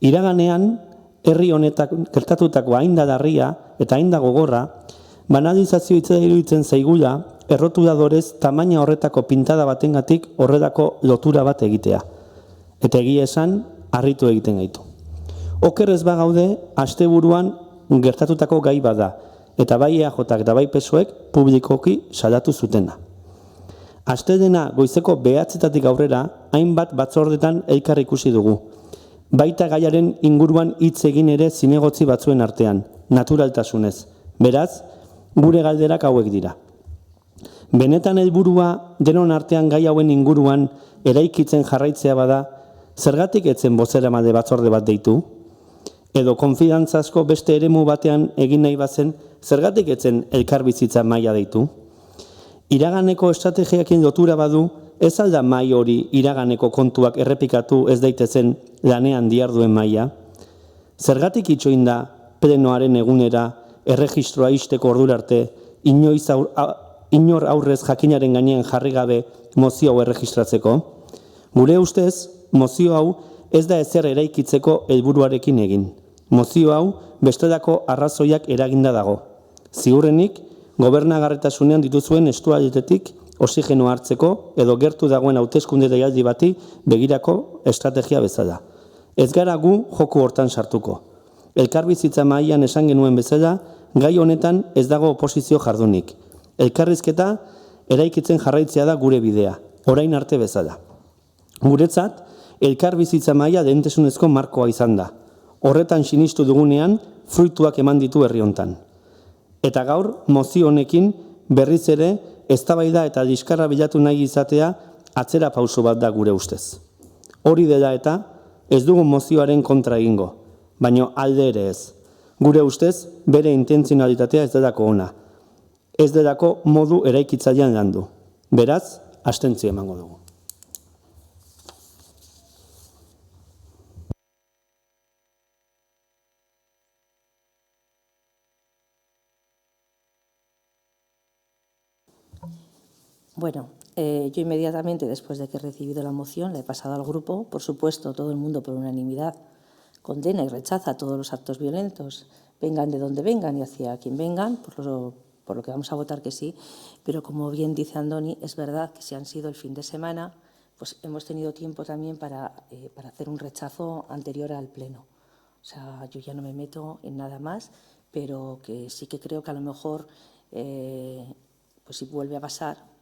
Iraganean, herri honetan gertatutako hain da larria eta hain da gogorra, banalizazio hitza iruditzen zaigula errotudadorez tamaina horretako pintada batengatik horrelako lotura bat egitea. Eta egia esan, harritu egiten gaitu. Oker ez bagaude, asteburuan gertatutako gai bada, eta bai EAJak eta bai PSOek publikoki salatu zutena. Astedena goizeko 9:00 aurrera, hainbat batzordetan elkar ikusi dugu. Baita gaiaren inguruan hitz egin ere zinegotzi batzuen artean, naturaltasunez. Beraz, gure galderak hauek dira. Benetan helburua denon artean gai hauen inguruan eraikitzen jarraitzea bada, zergatik etzen bozeramale batzorde bat deitu? Edo konfidantzazko beste eremu batean egin nahi bazen, zergatik etzen elkarbizitza maila deitu? Iraganeko estrategiakin lotura badu, ez alda mai hori iraganeko kontuak errepikatu ez daitezen lanean diarduen maila? Zergatik itxoin da plenoaren egunera erregistroa ixteko ordura arte inor aurrez jakinaren gainean jarri gabe mozio hau erregistratzeko? Gure ustez, mozio hau ez da ezer eraikitzeko helburuarekin egin. Mozio hau bestelako arrazoiak eraginda dago. Ziurrenik, gobernagarretasunean dituzuen estualdetik oxigeno hartzeko edo gertu dagoen hauteskunde deialdi bati begirako estrategia bezala. Ez gara gu joku hortan sartuko. Elkarbizitza mahaian esan genuen bezala, gai honetan ez dago oposizio jardunik. Elkarrizketa eraikitzen jarraitzea da gure bidea, orain arte bezala. Guretzat, elkarbizitza mahaia lehentasunezko markoa izan da. Horretan sinistu dugunean, fruituak eman ditu herri hontan. Eta gaur, mozio honekin berriz ere eztabaida eta liskarra bilatu nahi izatea atzera pauso bat da gure ustez. Hori dela eta ez dugu mozioaren kontra egingo, baino alde ere ez. Gure ustez, bere intentzionalitatea ez delako ona. Ez delako modu eraikitzailean landu. Beraz, abstentzioa emango dugu. Bueno, yo inmediatamente, después de que he recibido la moción, la he pasado al grupo. Por supuesto, todo el mundo por unanimidad condena y rechaza todos los actos violentos, vengan de donde vengan y hacia quien vengan, por lo que vamos a votar que sí. Pero como bien dice Andoni, es verdad que si han sido el fin de semana, pues hemos tenido tiempo también para hacer un rechazo anterior al Pleno. O sea, yo ya no me meto en nada más, pero que sí que creo que a lo mejor, pues si vuelve a pasar,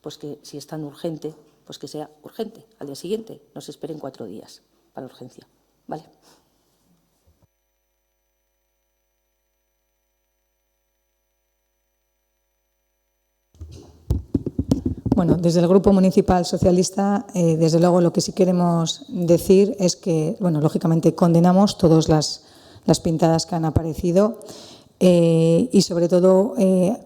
pues que si es tan urgente, pues que sea urgente, al día siguiente, no se esperen 4 días para urgencia. ¿Vale? Bueno, desde el Grupo Municipal Socialista, desde luego lo que sí queremos decir es que, bueno, lógicamente condenamos todas las pintadas que han aparecido. Y sobre todo,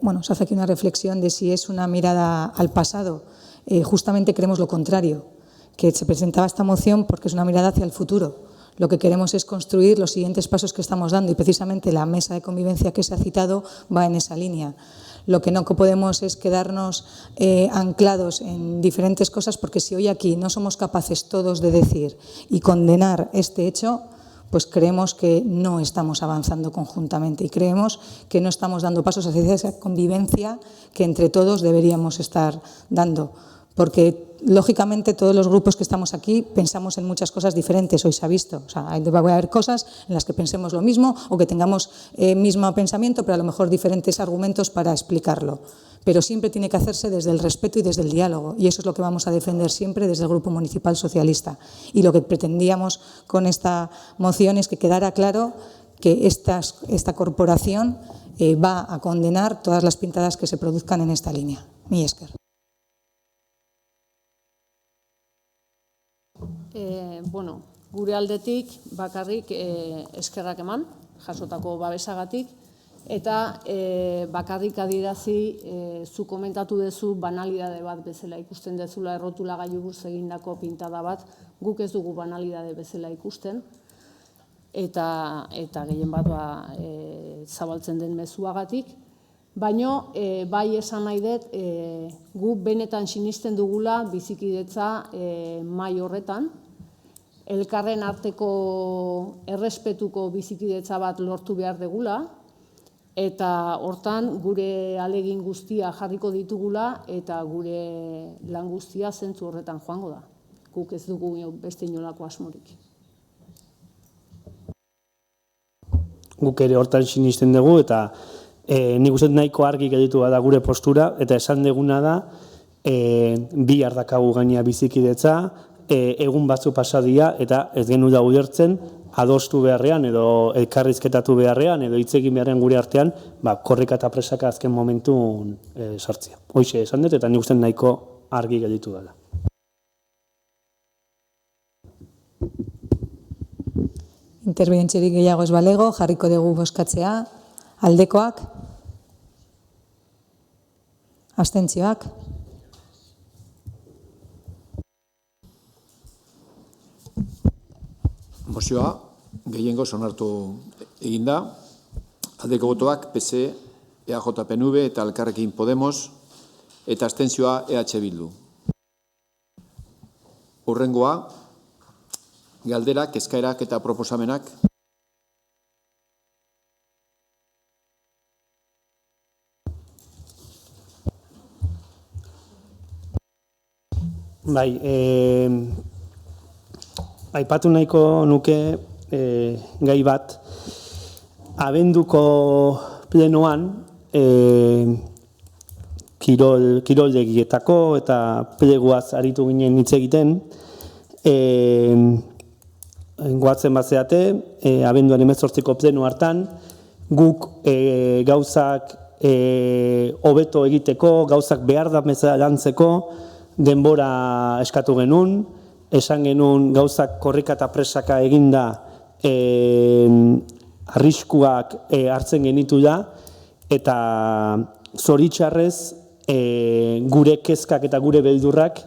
bueno, se hace aquí una reflexión de si es una mirada al pasado. Justamente creemos lo contrario, que se presentaba esta moción porque es una mirada hacia el futuro. Lo que queremos es construir los siguientes pasos que estamos dando y precisamente la mesa de convivencia que se ha citado va en esa línea. Lo que no podemos es quedarnos anclados en diferentes cosas porque si hoy aquí no somos capaces todos de decir y condenar este hecho, pues creemos que no estamos avanzando conjuntamente y creemos que no estamos dando pasos hacia esa convivencia que entre todos deberíamos estar dando. Porque, lógicamente, todos los grupos que estamos aquí pensamos en muchas cosas diferentes, hoy se ha visto. O sea, va a haber cosas en las que pensemos lo mismo o que tengamos mismo pensamiento, pero a lo mejor diferentes argumentos para explicarlo. Pero siempre tiene que hacerse desde el respeto y desde el diálogo. Y eso es lo que vamos a defender siempre desde el Grupo Municipal Socialista. Y lo que pretendíamos con esta moción es que quedara claro que esta corporación va a condenar todas las pintadas que se produzcan en esta línea. Mi esker. Bueno, gure aldetik bakarrik eskerrak eman, jasotako babesagatik, eta bakarrik adierazi zu komentatu duzu banalidade bat bezala ikusten dezula errotula gailuruz egindako pintada bat, guk ez dugu banalidade bezala ikusten, eta gehien bat zabaltzen den mezuagatik, baino bai esan nahi dut gu benetan sinisten dugula bizikidetza mahai horretan, elkarren arteko errespetuko bizikidetza bat lortu behar degula, eta hortan gure alegin guztia jarriko ditugula eta gure lan guztia zentzu horretan joango da. Guk ez dugu beste inolako asmorik. Guk ere hortan sinisten dugu eta nik uste nahiko argi gelditu da gure postura eta esan duguna da bihar dakagu gainea bizikidetza, egun batzu pasadia eta ez genu da ulertzen adostu beharrean edo elkarrizketatu beharrean edo hitz egin beharrean gure artean korrika eta presaka azken momentun sartzea. Hoxe esan dut eta nik uste nahiko argi gelditu dela. Interbidentziarik gehiago ez balego, jarriko dugu bozkatzea. Aldekoak? Abstentzioak? Mozioa gehiengo onartu eginda. Aldeko botoak PC, EAJ PNV eta Elkarrekin Podemos eta abstentzioa EH Bildu. Hurrengoa, galderak, eskaerak eta proposamenak. Bai, aipatu nahiko nuke gai bat, abenduko plenoan kiroldegietako eta pleguaz aritu ginen hitz egiten, goatzen bazeate, abenduan 18ko pleno hartan, guk gauzak hobeto egiteko, gauzak behar da lantzeko, denbora eskatu genuen, esan genuen gauzak korrika eta presaka eginda arriskuak hartzen genitu da, eta zoritxarrez gure kezkak eta gure beldurrak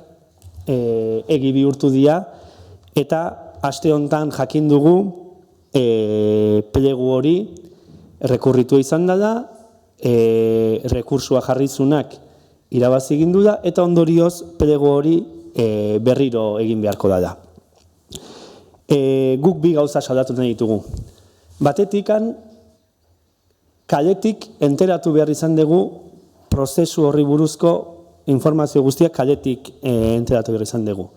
egi bihurtu dira, eta aste honetan jakin dugu plegu hori rekurritu izan dela, rekursua jarrizunak irabazi egin du da, eta ondorioz plegu hori berriro egin beharko da. Guk bi gauza saldatu nahi ditugu. Batetikan, kaletik enteratu behar izan dugu prozesu horri buruzko informazio guztiak kaletik enteratu behar izan dugu.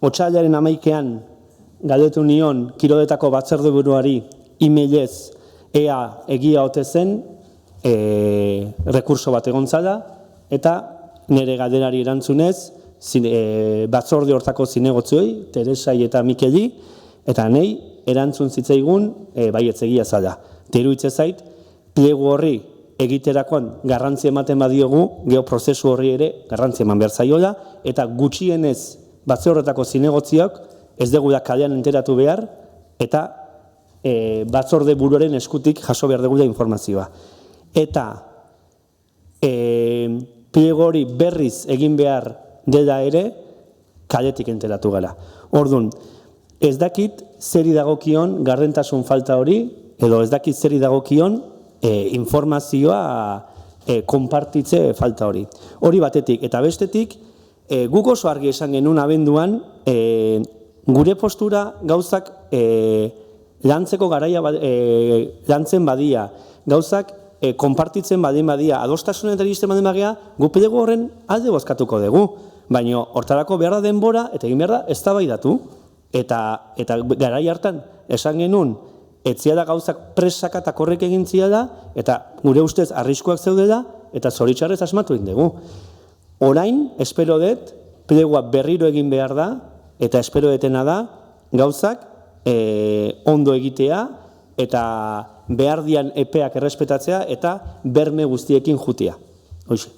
Otsailaren 11ean galdetu nion kiroletako batzorde buruari e-mailez ea egia ote zen rekurso bat egon zala, eta nire galderari erantzunez batzorde hortako zinegotzioi, Teresai eta Mikeli, eta nahi erantzun zitzaigun baietz egia zala. Iruditzen zait, plegu horri egiterakoan garrantzia ematen badiogu, geoprozesu horri ere garrantzia eman behar zaiola, eta gutxienez batzorde horretako zinegotziok ez dugu da kalean enteratu behar, eta batzorde buruaren eskutik jaso behar dugu da informazioa. Eta plegu hori berriz egin behar dela ere, kaletik enteratu gara. Orduan, ez dakit zeri dagokion gardentasun falta hori, edo ez dakit zeri dagokion informazioa konpartitze falta hori. Hori batetik, eta bestetik, guk oso argi esan genuen abenduan, gure postura gauzak lantzeko garaia lantzen badia, gauzak konpartitzen badia, adostasunetan iristen badia, gu plegu horren alde bozkatuko dugu. Baina hortarako behar da denbora eta egin behar da eztabaidatu. Eta garai hartan esan genuen, etzia da gauzak presaka eta korrek egin ziala, eta gure ustez arriskuak zeudela, eta zoritxarrez asmatu egin dugu. Orain, espero dut, plegua berriro egin behar da, eta espero detena da, gauzak ondo egitea, eta behar dian epeak errespetatzea, eta berme guztiekin jutia. Hoxe.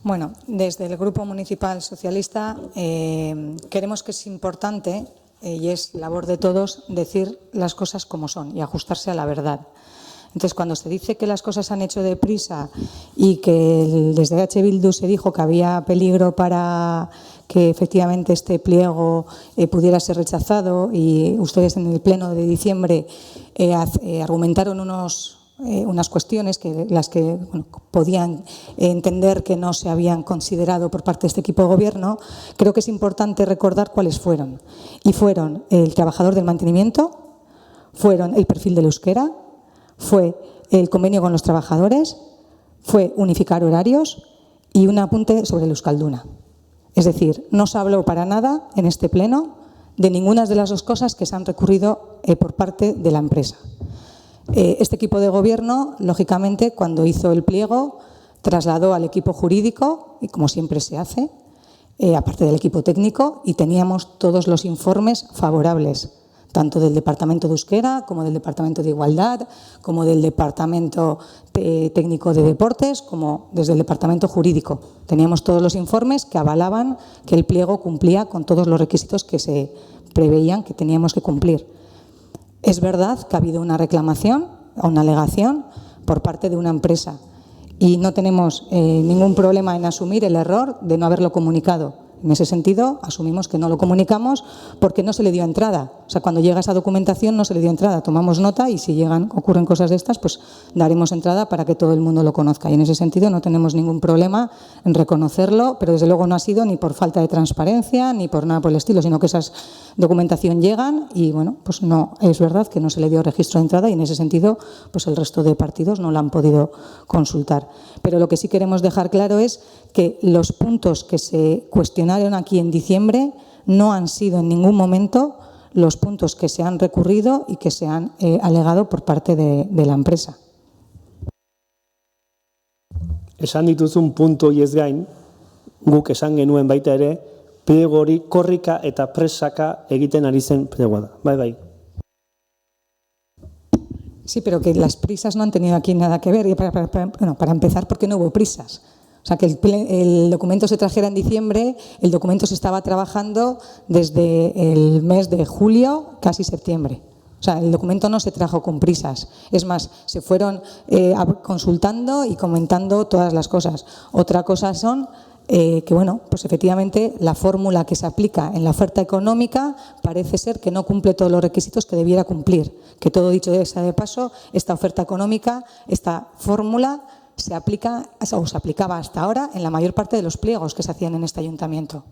Bueno, desde el Grupo Municipal Socialista queremos que es importante, y es labor de todos, decir las cosas como son y ajustarse a la verdad. Entonces, cuando se dice que las cosas se han hecho deprisa y que desde H. Bildu se dijo que había peligro para que efectivamente este pliego pudiera ser rechazado, y ustedes en el pleno de diciembre argumentaron unas cuestiones las que podían entender que no se habían considerado por parte de este equipo de gobierno, creo que es importante recordar cuáles fueron. Y fueron el trabajador del mantenimiento, fueron el perfil del euskera, fue el convenio con los trabajadores, fue unificar horarios y un apunte sobre el euskalduna. Es decir, no se habló para nada en este pleno de ninguna de las dos cosas que se han recurrido por parte de la empresa. Este equipo de gobierno, lógicamente, cuando hizo el pliego, trasladó al equipo jurídico, y como siempre se hace, aparte del equipo técnico, y teníamos todos los informes favorables, tanto del Departamento de Euskera, como del Departamento de Igualdad, como del Departamento Técnico de Deportes, como desde el Departamento Jurídico. Teníamos todos los informes que avalaban que el pliego cumplía con todos los requisitos que se preveían que teníamos que cumplir. Es verdad que ha habido una reclamación o una alegación por parte de una empresa y no tenemos ningún problema en asumir el error de no haberlo comunicado. En ese sentido, asumimos que no lo comunicamos porque no se le dio entrada. O sea, cuando llega esa documentación no se le dio entrada. Tomamos nota y si ocurren cosas de estas, pues daremos entrada para que todo el mundo lo conozca. Y en ese sentido no tenemos ningún problema en reconocerlo, pero desde luego no ha sido ni por falta de transparencia ni por nada por el estilo, sino que esas documentación llegan y, bueno, pues no, es verdad que no se le dio registro de entrada y en ese sentido, pues el resto de partidos no la han podido consultar. Pero lo que sí queremos dejar claro es que los puntos que se cuestionaron aquí en diciembre no han sido en ningún momento los puntos que se han recurrido y que se han alegado por parte de la empresa. Esan dituzun puntu hiez gain, guk esan genuen baita ere, pliego hori korrika eta presaka egiten ari zen pliegoa da. Bai, bai. Sí, pero que las prisas no han tenido aquí nada que ver. Y para empezar, porque no hubo prisas. O sea, que el documento se trajera en diciembre, el documento se estaba trabajando desde el mes de julio, casi septiembre. O sea, el documento no se trajo con prisas. Es más, se fueron consultando y comentando todas las cosas. Otra cosa son que, bueno, pues efectivamente la fórmula que se aplica en la oferta económica parece ser que no cumple todos los requisitos que debiera cumplir. Que todo dicho sea de paso, esta oferta económica, esta fórmula se aplica o se aplicaba hasta ahora en la mayor parte de los pliegos que se hacían en este ayuntamiento.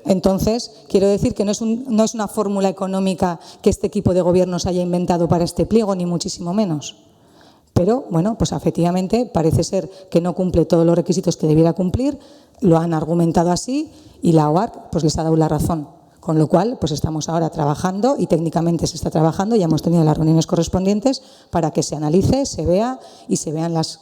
Entonces, quiero decir que no es una fórmula económica que este equipo de gobierno se haya inventado para este pliego, ni muchísimo menos. Pero, bueno, pues efectivamente parece ser que no cumple todos los requisitos que debiera cumplir, lo han argumentado así y la OARC pues les ha dado la razón. Con lo cual, pues estamos ahora trabajando y técnicamente se está trabajando, ya hemos tenido las reuniones correspondientes para que se analice, se vea y se vean las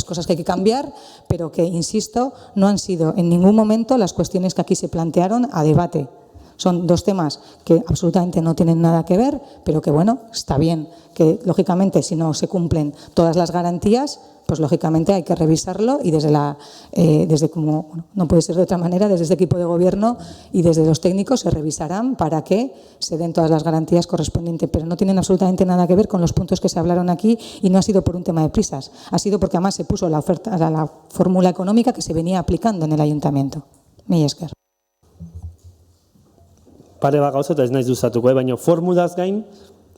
cosas que hay que cambiar, pero que, insisto, no han sido en ningún momento las cuestiones que aquí se plantearon a debate. Son dos temas que absolutamente no tienen nada que ver, pero que, bueno, está bien que, lógicamente, si no se cumplen todas las garantías, pues lógicamente hay que revisarlo y desde como bueno, no puede ser de otra manera, desde este equipo de gobierno y desde los técnicos se revisarán para que se den todas las garantías correspondientes, pero no tienen absolutamente nada que ver con los puntos que se hablaron aquí y no ha sido por un tema de prisas, ha sido porque además se puso la fórmula económica que se venía aplicando en el ayuntamiento. Mila esker. Pare bat gauza eta ez naiz luzatuko, baina formulaz gain,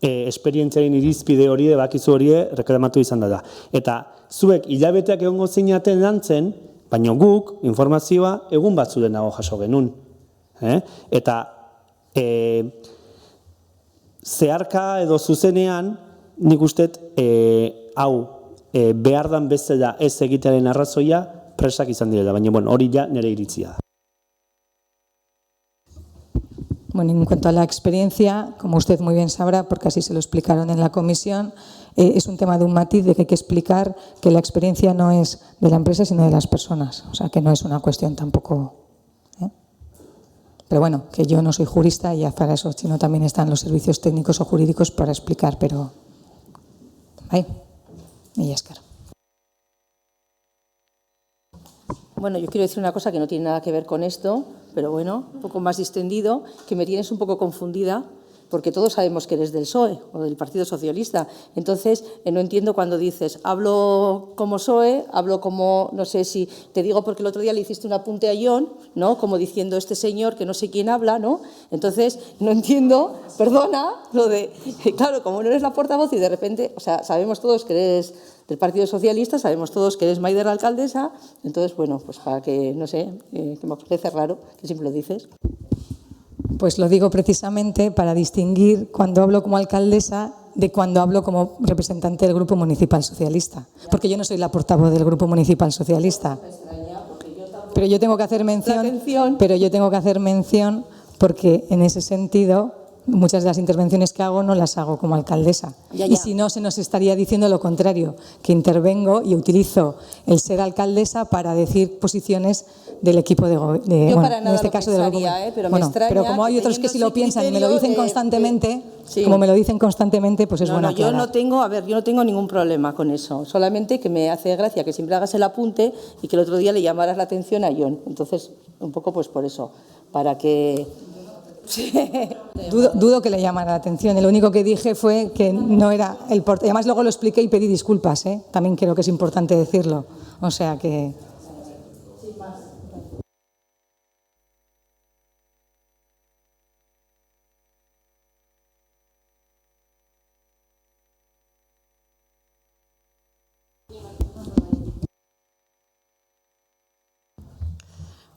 esperientziaren irizpide hori, bakizu hori reklamatu izan da. Eta zuek hilabeteak egongo zinaten lantzen, baina guk informazioa egun batzurenago jaso genuen. Eta zeharka edo zuzenean, nik uste hau behar dan bezala ez egitearen arrazoia presak izan direla, baina hori ja nire iritzia da. Bueno, en cuanto a la experiencia, como usted muy bien sabrá, porque así se lo explicaron en la comisión, es un tema de un matiz de que hay que explicar que la experiencia no es de la empresa, sino de las personas. O sea, que no es una cuestión tampoco... Pero bueno, que yo no soy jurista y para eso, sino también están los servicios técnicos o jurídicos para explicar, pero... Ahí, y Esker. Bueno, yo quiero decir una cosa que no tiene nada que ver con esto, pero bueno, un poco más distendido, que me tienes un poco confundida, porque todos sabemos que eres del PSOE o del Partido Socialista. Entonces, no entiendo cuando dices, hablo como PSOE, hablo como, no sé si, te digo porque el otro día le hiciste un apunte a Jon, ¿no? Como diciendo este señor que no sé quién habla, ¿no? Entonces, no entiendo, perdona, lo de, claro, como no eres la portavoz y de repente, o sea, sabemos todos que eres del Partido Socialista, sabemos todos que eres Maider la alcaldesa, entonces, bueno, pues para que, no sé, que me parece raro que siempre lo dices. Pues lo digo precisamente para distinguir cuando hablo como alcaldesa de cuando hablo como representante del Grupo Municipal Socialista, porque yo no soy la portavoz del Grupo Municipal Socialista. Pero yo tengo que hacer mención, porque en ese sentido muchas de las intervenciones que hago no las hago como alcaldesa. Ya. Y si no, se nos estaría diciendo lo contrario, que intervengo y utilizo el ser alcaldesa para decir posiciones del equipo de Yo para en nada este lo caso del pensaría, gobierno. pero me extraña pero como hay que otros que teniendo sí lo ese piensan y me lo criterio, dicen constantemente, sí. como me lo dicen constantemente, pues es No, bueno no, yo aclarar. no tengo ningún problema con eso. Solamente que me hace gracia que siempre hagas el apunte y que el otro día le llamaras la atención a Jon. Entonces, un poco pues por eso, para que... Sí. Dudo que le llamara la atención. Lo único que dije fue que no era el portavoz. Además, luego lo expliqué y pedí disculpas, ¿eh? También creo que es importante decirlo. O sea que...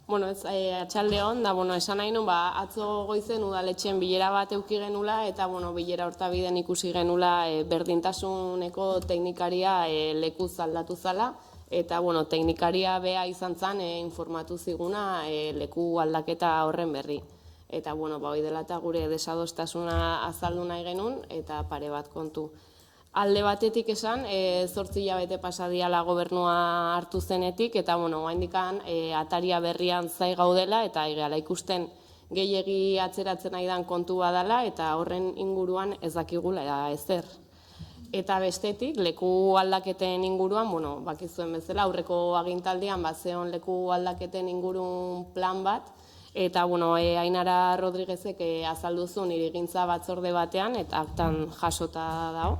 Bueno, atxaldeon, da, esan nahi nun, atzo goizen udaletxen bilera bat euki genula, eta, bilera hortabiden ikusi genula berdintasuneko teknikaria lekuz aldatu zala, eta, teknikaria bea izan zen informatu ziguna leku aldaketa horren berri. Eta, hoi dela eta gure desadostasuna azaldu nahi genuen, eta pare bat kontu. Alde batetik esan, 8 hilabete pasadiala gobernua hartu zenetik, eta oraindikan ataria berrian zai gaudela, eta egala ikusten gehiegi atzeratzen nahi dan kontu badala, eta horren inguruan ez dakigula ezer. Eta bestetik, leku aldaketen inguruan, bakizuen bezala, aurreko agintaldian zeon leku aldaketen ingurun plan bat, eta Ainara Rodriguezek azalduzun irigintza batzorde batean, eta aktan jasota dago.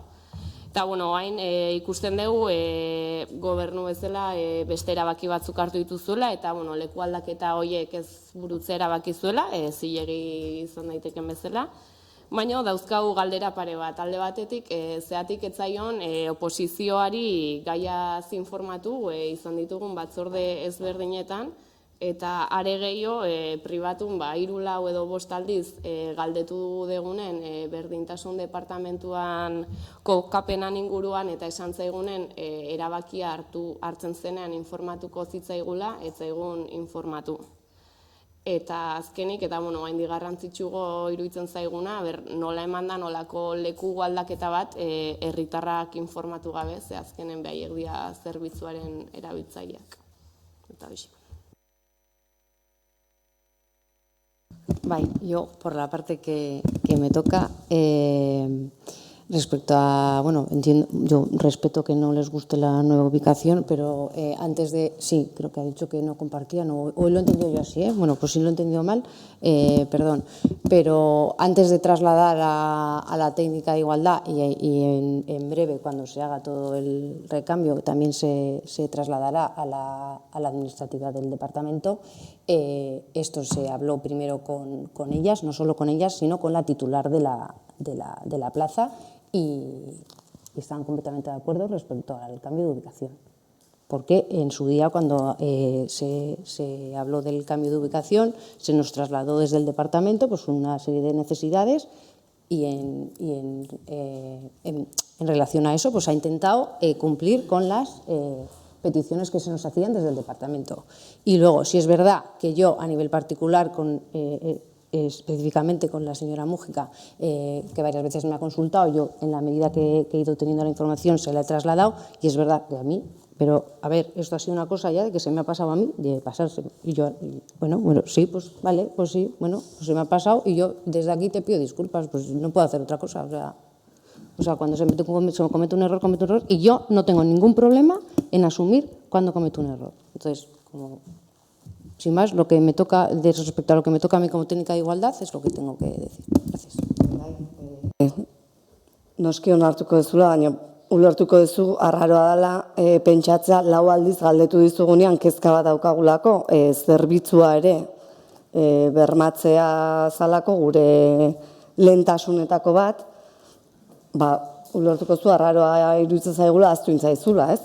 Eta, hain ikusten dugu gobernu bezala beste erabaki batzuk hartu dituzuela, eta leku aldaketa horiek ez burutze erabaki zuela, zilegi izan daiteken bezala. Baina dauzkau galdera pare bat, alde batetik, zeatik etzaion oposizioari gaia zinformatu izan ditugun batzorde ezberdinetan, eta are gehiago pribatun 3, 4 edo 5 aldiz galdetu degunen berdintasun departamentuan kokapenan inguruan eta esan zaigunen erabakia hartzen zenean informatuko zitzaigula, ez zaigun informatu. Eta azkenik, eta haindik garrantzitsuago iruditzen zaiguna, nola eman da nolako leku aldaketa bat herritarrak informatu gabe, ze azkenen behaiek dira zerbitzuaren erabiltzaileak. Eta hoxe. Yo, por la parte que me toca, respecto a, entiendo, yo respeto que no les guste la nueva ubicación, pero antes de, sí, creo que ha dicho que no compartían, hoy lo he entendido yo así, pues si lo he entendido mal, perdón, pero antes de trasladar a la técnica de igualdad y en breve, cuando se haga todo el recambio, también se trasladará a la administrativa del departamento. Esto se habló primero con ellas, no solo con ellas, sino con la titular de la plaza, y están completamente de acuerdo respecto al cambio de ubicación. Porque en su día, cuando se habló del cambio de ubicación, se nos trasladó desde el departamento pues una serie de necesidades y en relación a eso pues ha intentado cumplir con las peticiones que se nos hacían desde el departamento. Y luego, si es verdad que yo, a nivel particular, específicamente con la señora Mújica, que varias veces me ha consultado, yo en la medida que he ido teniendo la información se la he trasladado, y es verdad que a mí, pero a ver, esto ha sido una cosa ya de que se me ha pasado a mí, de pasarse, y yo, sí, pues vale, pues sí, pues se me ha pasado, y yo desde aquí te pido disculpas, pues no puedo hacer otra cosa, o sea, cuando se comete un error, y yo no tengo ningún problema en asumir cuando cometo un error. Entonces, sin más, lo que me toca, respecto a lo que me toca a mí como técnica de igualdad, es lo que tengo que decir. Gracias. Noski onartuko dezula, baina ulertuko duzu arraroa dela pentsatzea 4 aldiz galdetu dizugunean kezka bat daukagulako, zerbitzua ere bermatzea zalako gure lehentasunetako bat, ulertuko zu arraroa iruditzen zaigula ahaztu intzaizula, ez?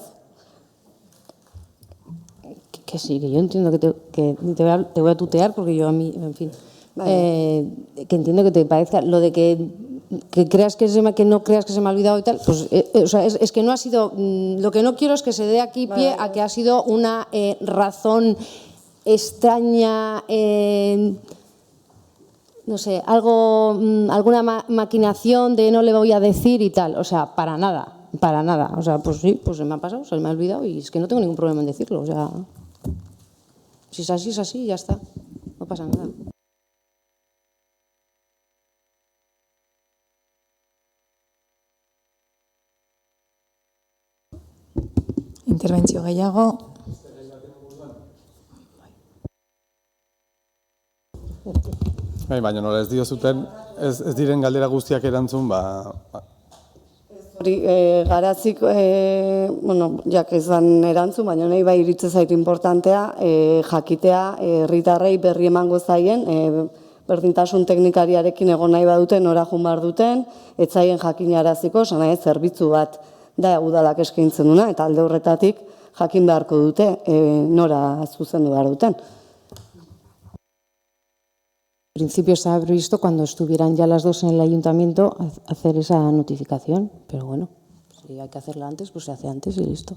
Que sí, que yo entiendo que te voy a tutear porque yo a mí, en fin, que entiendo que te parezca lo de que creas que no creas que se me ha olvidado y tal, pues o sea, es que no ha sido, lo que no quiero es que se dé aquí pie a que ha sido una razón extraña no sé, algo, alguna maquinación de no le voy a decir y tal. O sea, para nada, para nada. O sea, pues sí, pues se me ha pasado, se me ha olvidado y es que no tengo ningún problema en decirlo. O sea, si es así, ya está. No pasa nada. Interbentzio gehiago. Baina nola ez diozuten, ez diren galdera guztiak erantzun, Hori, garazik, jak izan erantzun, baina nahi bai iritze zait importantea, jakitea, herritarrei berri emango zaien, berdintasun teknikariarekin egon nahi baduten, nora jun behar duten, etzaien jakinaraziko, sana ez, zerbitzu bat da udalak eskaintzen duna, eta alde horretatik jakin beharko dute, nora zuzendu behar duten. En principio estaba previsto cuando estuvieran ya las dos en el ayuntamiento hacer esa notificación, pero bueno, si hay que hacerla antes, pues se hace antes y listo.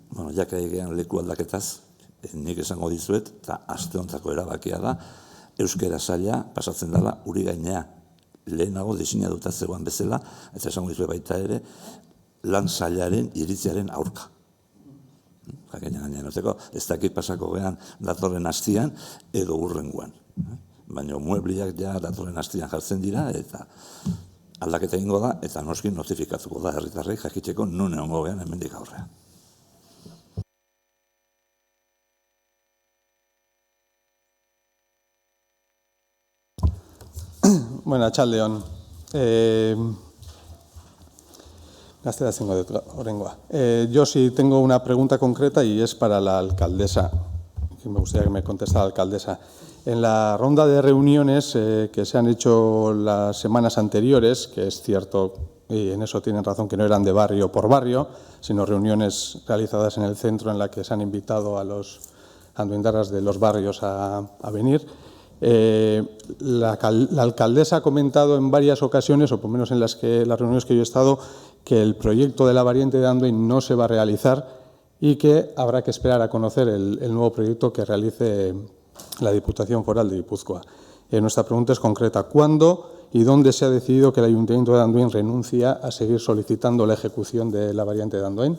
Bueno, ja egean leku aldaketaz, nik esango dizuet, eta aste honetako erabakia da, euskara saila pasatzen dela uri gainea. Lehenago diseinatuta zegoen bezala, eta esango dizuet baita ere, lan sailaren iritziaren aurka. Ez dakit pasako gehan datorren hastian edo hurrengoan. Baina muebliak ja datorren hastian jartzen dira eta aldaketa egingo da eta noski notifikatuko da herritarrei jakiteko non egongo gehan hemendik aurrean. Bueno, atxaldeon. Gaztera zengo dut horrengoa. Yo sí tengo una pregunta concreta y es para la alcaldesa, que me gustaría que me contestara la alcaldesa. En la ronda de reuniones que se han hecho las semanas anteriores, que es cierto, y en eso tienen razón, que no eran de barrio por barrio, sino reuniones realizadas en el centro en la que se han invitado a los anduindarras de los barrios a venir, la alcaldesa ha comentado en varias ocasiones, o por lo menos en las reuniones que yo he estado, que el proyecto de la variante de Andoain no se va a realizar y que habrá que esperar a conocer el nuevo proyecto que realice la Diputación Foral de Guipúzcoa. Nuestra pregunta es concreta. ¿Cuándo y dónde se ha decidido que el Ayuntamiento de Andoain renuncia a seguir solicitando la ejecución de la variante de Andoain?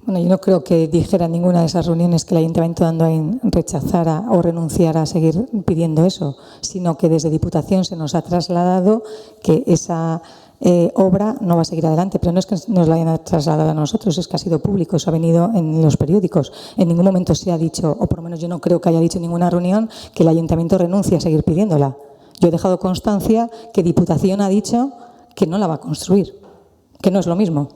Bueno, yo no creo que dijera en ninguna de esas reuniones que el Ayuntamiento de Andoain rechazara o renunciara a seguir pidiendo eso, sino que desde Diputación se nos ha trasladado que esa obra no va a seguir adelante, pero no es que nos la hayan trasladado a nosotros, es que ha sido público, eso ha venido en los periódicos. En ningún momento se ha dicho, o por lo menos yo no creo que haya dicho en ninguna reunión, que el Ayuntamiento renuncie a seguir pidiéndola. Yo he dejado constancia que Diputación ha dicho que no la va a construir, que no es lo mismo.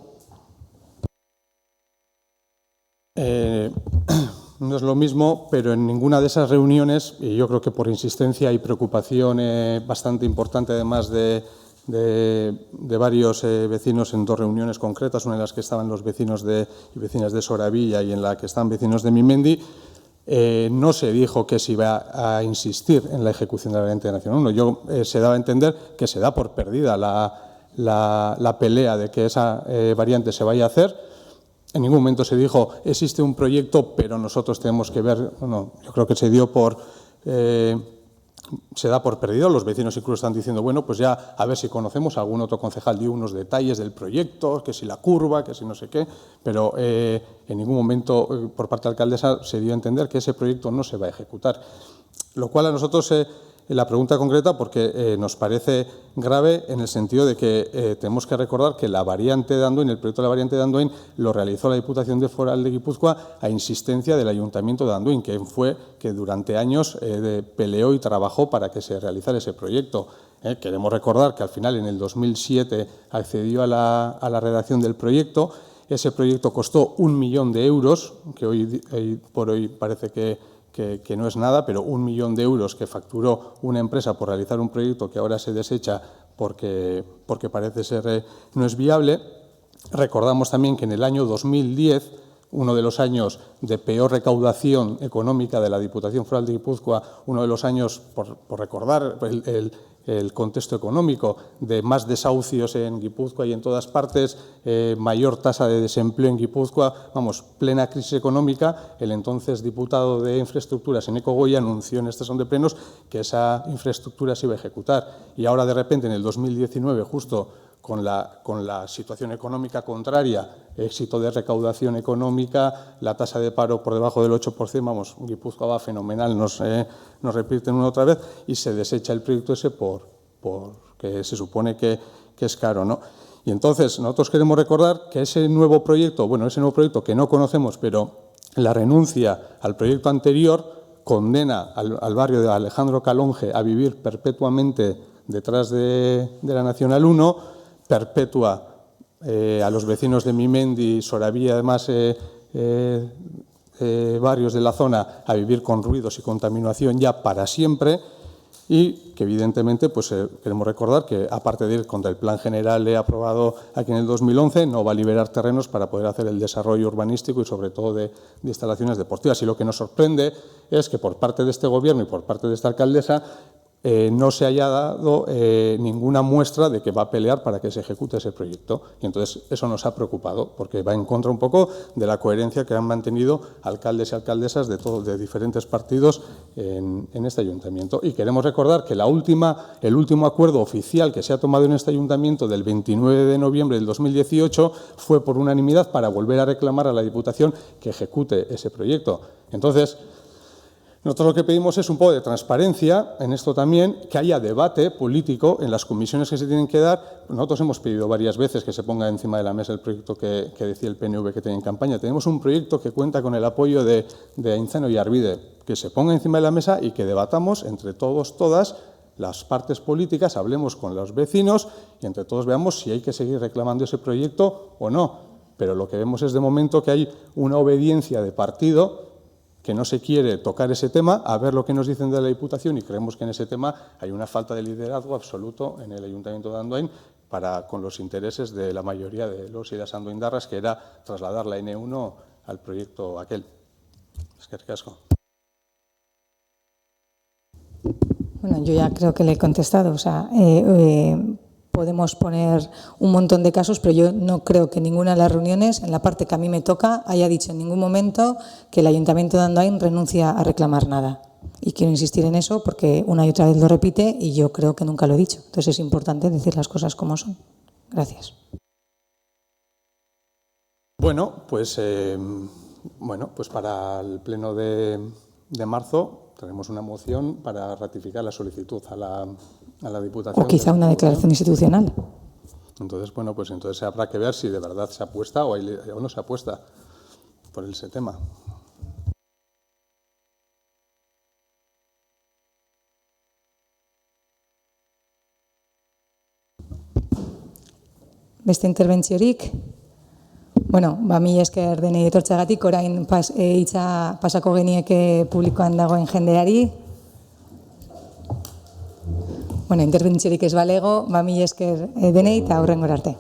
No es lo mismo, pero en ninguna de esas reuniones, y yo creo que por insistencia y preocupación bastante importante, además de varios vecinos en dos reuniones concretas, una en las que estaban los vecinos y vecinas de Soravilla y en la que están vecinos de Mimendi, no se dijo que se iba a insistir en la ejecución de la variante de Nación 1. Se daba a entender que se da por perdida la pelea de que esa variante se vaya a hacer. En ningún momento se dijo, existe un proyecto, pero nosotros tenemos que ver. No, yo creo que se da por perdido. Los vecinos incluso están diciendo, bueno, pues ya a ver si conocemos. Algún otro concejal dio unos detalles del proyecto, que si la curva, que si no sé qué, pero en ningún momento por parte de la alcaldesa se dio a entender que ese proyecto no se va a ejecutar. Lo cual a nosotros, la pregunta concreta, porque nos parece grave en el sentido de que tenemos que recordar que la variante de Andoain, el proyecto de la variante de Andoain, lo realizó la Diputación Foral de Guipúzcoa a insistencia del Ayuntamiento de Andoain, que fue que durante años peleó y trabajó para que se realizara ese proyecto. Queremos recordar que al final, en el 2007, accedió a la redacción del proyecto. Ese proyecto costó 1 millón de euros, que hoy por hoy parece que no es nada, pero 1 millón de euros que facturó una empresa por realizar un proyecto que ahora se desecha porque parece ser no es viable. Recordamos también que en el año 2010, uno de los años de peor recaudación económica de la Diputación Foral de Guipúzcoa, uno de los años, por recordar, el contexto económico de más desahucios en Guipúzcoa y en todas partes, mayor tasa de desempleo en Guipúzcoa, vamos, plena crisis económica, el entonces diputado de Infraestructuras, Eneko Goya, anunció en esta sesión de plenos que esa infraestructura se iba a ejecutar. Y ahora, de repente, en el 2019, justo con la situación económica contraria, éxito de recaudación económica, la tasa de paro por debajo del 8%, vamos, Guipúzcoa va fenomenal, nos repiten una otra vez y se desecha el proyecto ese porque se supone que es caro, ¿no? Y entonces nosotros queremos recordar que ese nuevo proyecto que no conocemos, pero la renuncia al proyecto anterior condena al barrio de Alejandro Calonge a vivir perpetuamente detrás de la Nacional 1, perpetúa a los vecinos de Mimendi, Soravía y además barrios de la zona a vivir con ruidos y contaminación ya para siempre, y que evidentemente pues, queremos recordar que aparte de ir contra el plan general aprobado aquí en el 2011, no va a liberar terrenos para poder hacer el desarrollo urbanístico y sobre todo de instalaciones deportivas. Y lo que nos sorprende es que por parte de este Gobierno y por parte de esta alcaldesa no se haya dado ninguna muestra de que va a pelear para que se ejecute ese proyecto. Y entonces eso nos ha preocupado, porque va en contra un poco de la coherencia que han mantenido alcaldes y alcaldesas de diferentes partidos en este ayuntamiento. Y queremos recordar que el último acuerdo oficial que se ha tomado en este ayuntamiento del 29 de noviembre del 2018 fue por unanimidad para volver a reclamar a la Diputación que ejecute ese proyecto. Entonces, nosotros lo que pedimos es un poco de transparencia en esto también, que haya debate político en las comisiones que se tienen que dar. Nosotros hemos pedido varias veces que se ponga encima de la mesa el proyecto que decía el PNV que tenía en campaña. Tenemos un proyecto que cuenta con el apoyo de Aintzano y Arvide, que se ponga encima de la mesa y que debatamos entre todos, todas, las partes políticas, hablemos con los vecinos y entre todos veamos si hay que seguir reclamando ese proyecto o no. Pero lo que vemos es de momento que hay una obediencia de partido, que no se quiere tocar ese tema, a ver lo que nos dicen de la Diputación, y creemos que en ese tema hay una falta de liderazgo absoluto en el Ayuntamiento de Andoain con los intereses de la mayoría de los y las andoaindarras, que era trasladar la N1 al proyecto aquel. Eskerrik asko. Bueno, yo ya creo que le he contestado. O sea, podemos poner un montón de casos, pero yo no creo que ninguna de las reuniones, en la parte que a mí me toca, haya dicho en ningún momento que el Ayuntamiento de Andoain renuncia a reclamar nada. Y quiero insistir en eso porque una y otra vez lo repite y yo creo que nunca lo he dicho. Entonces es importante decir las cosas como son. Gracias. Bueno, pues para el pleno de marzo tenemos una moción para ratificar la solicitud a la Diputación. O quizá una declaración institucional. Entonces, bueno, pues entonces habrá que ver si de verdad se apuesta o no se apuesta por ese tema. Beste interbentziorik? Bueno, mila esker denei etortzeagatik, orain hitza pasako genieke publikoan dagoen jendeari. Bueno, interbentziorik ez balego, mila esker denei eta hurrengora arte.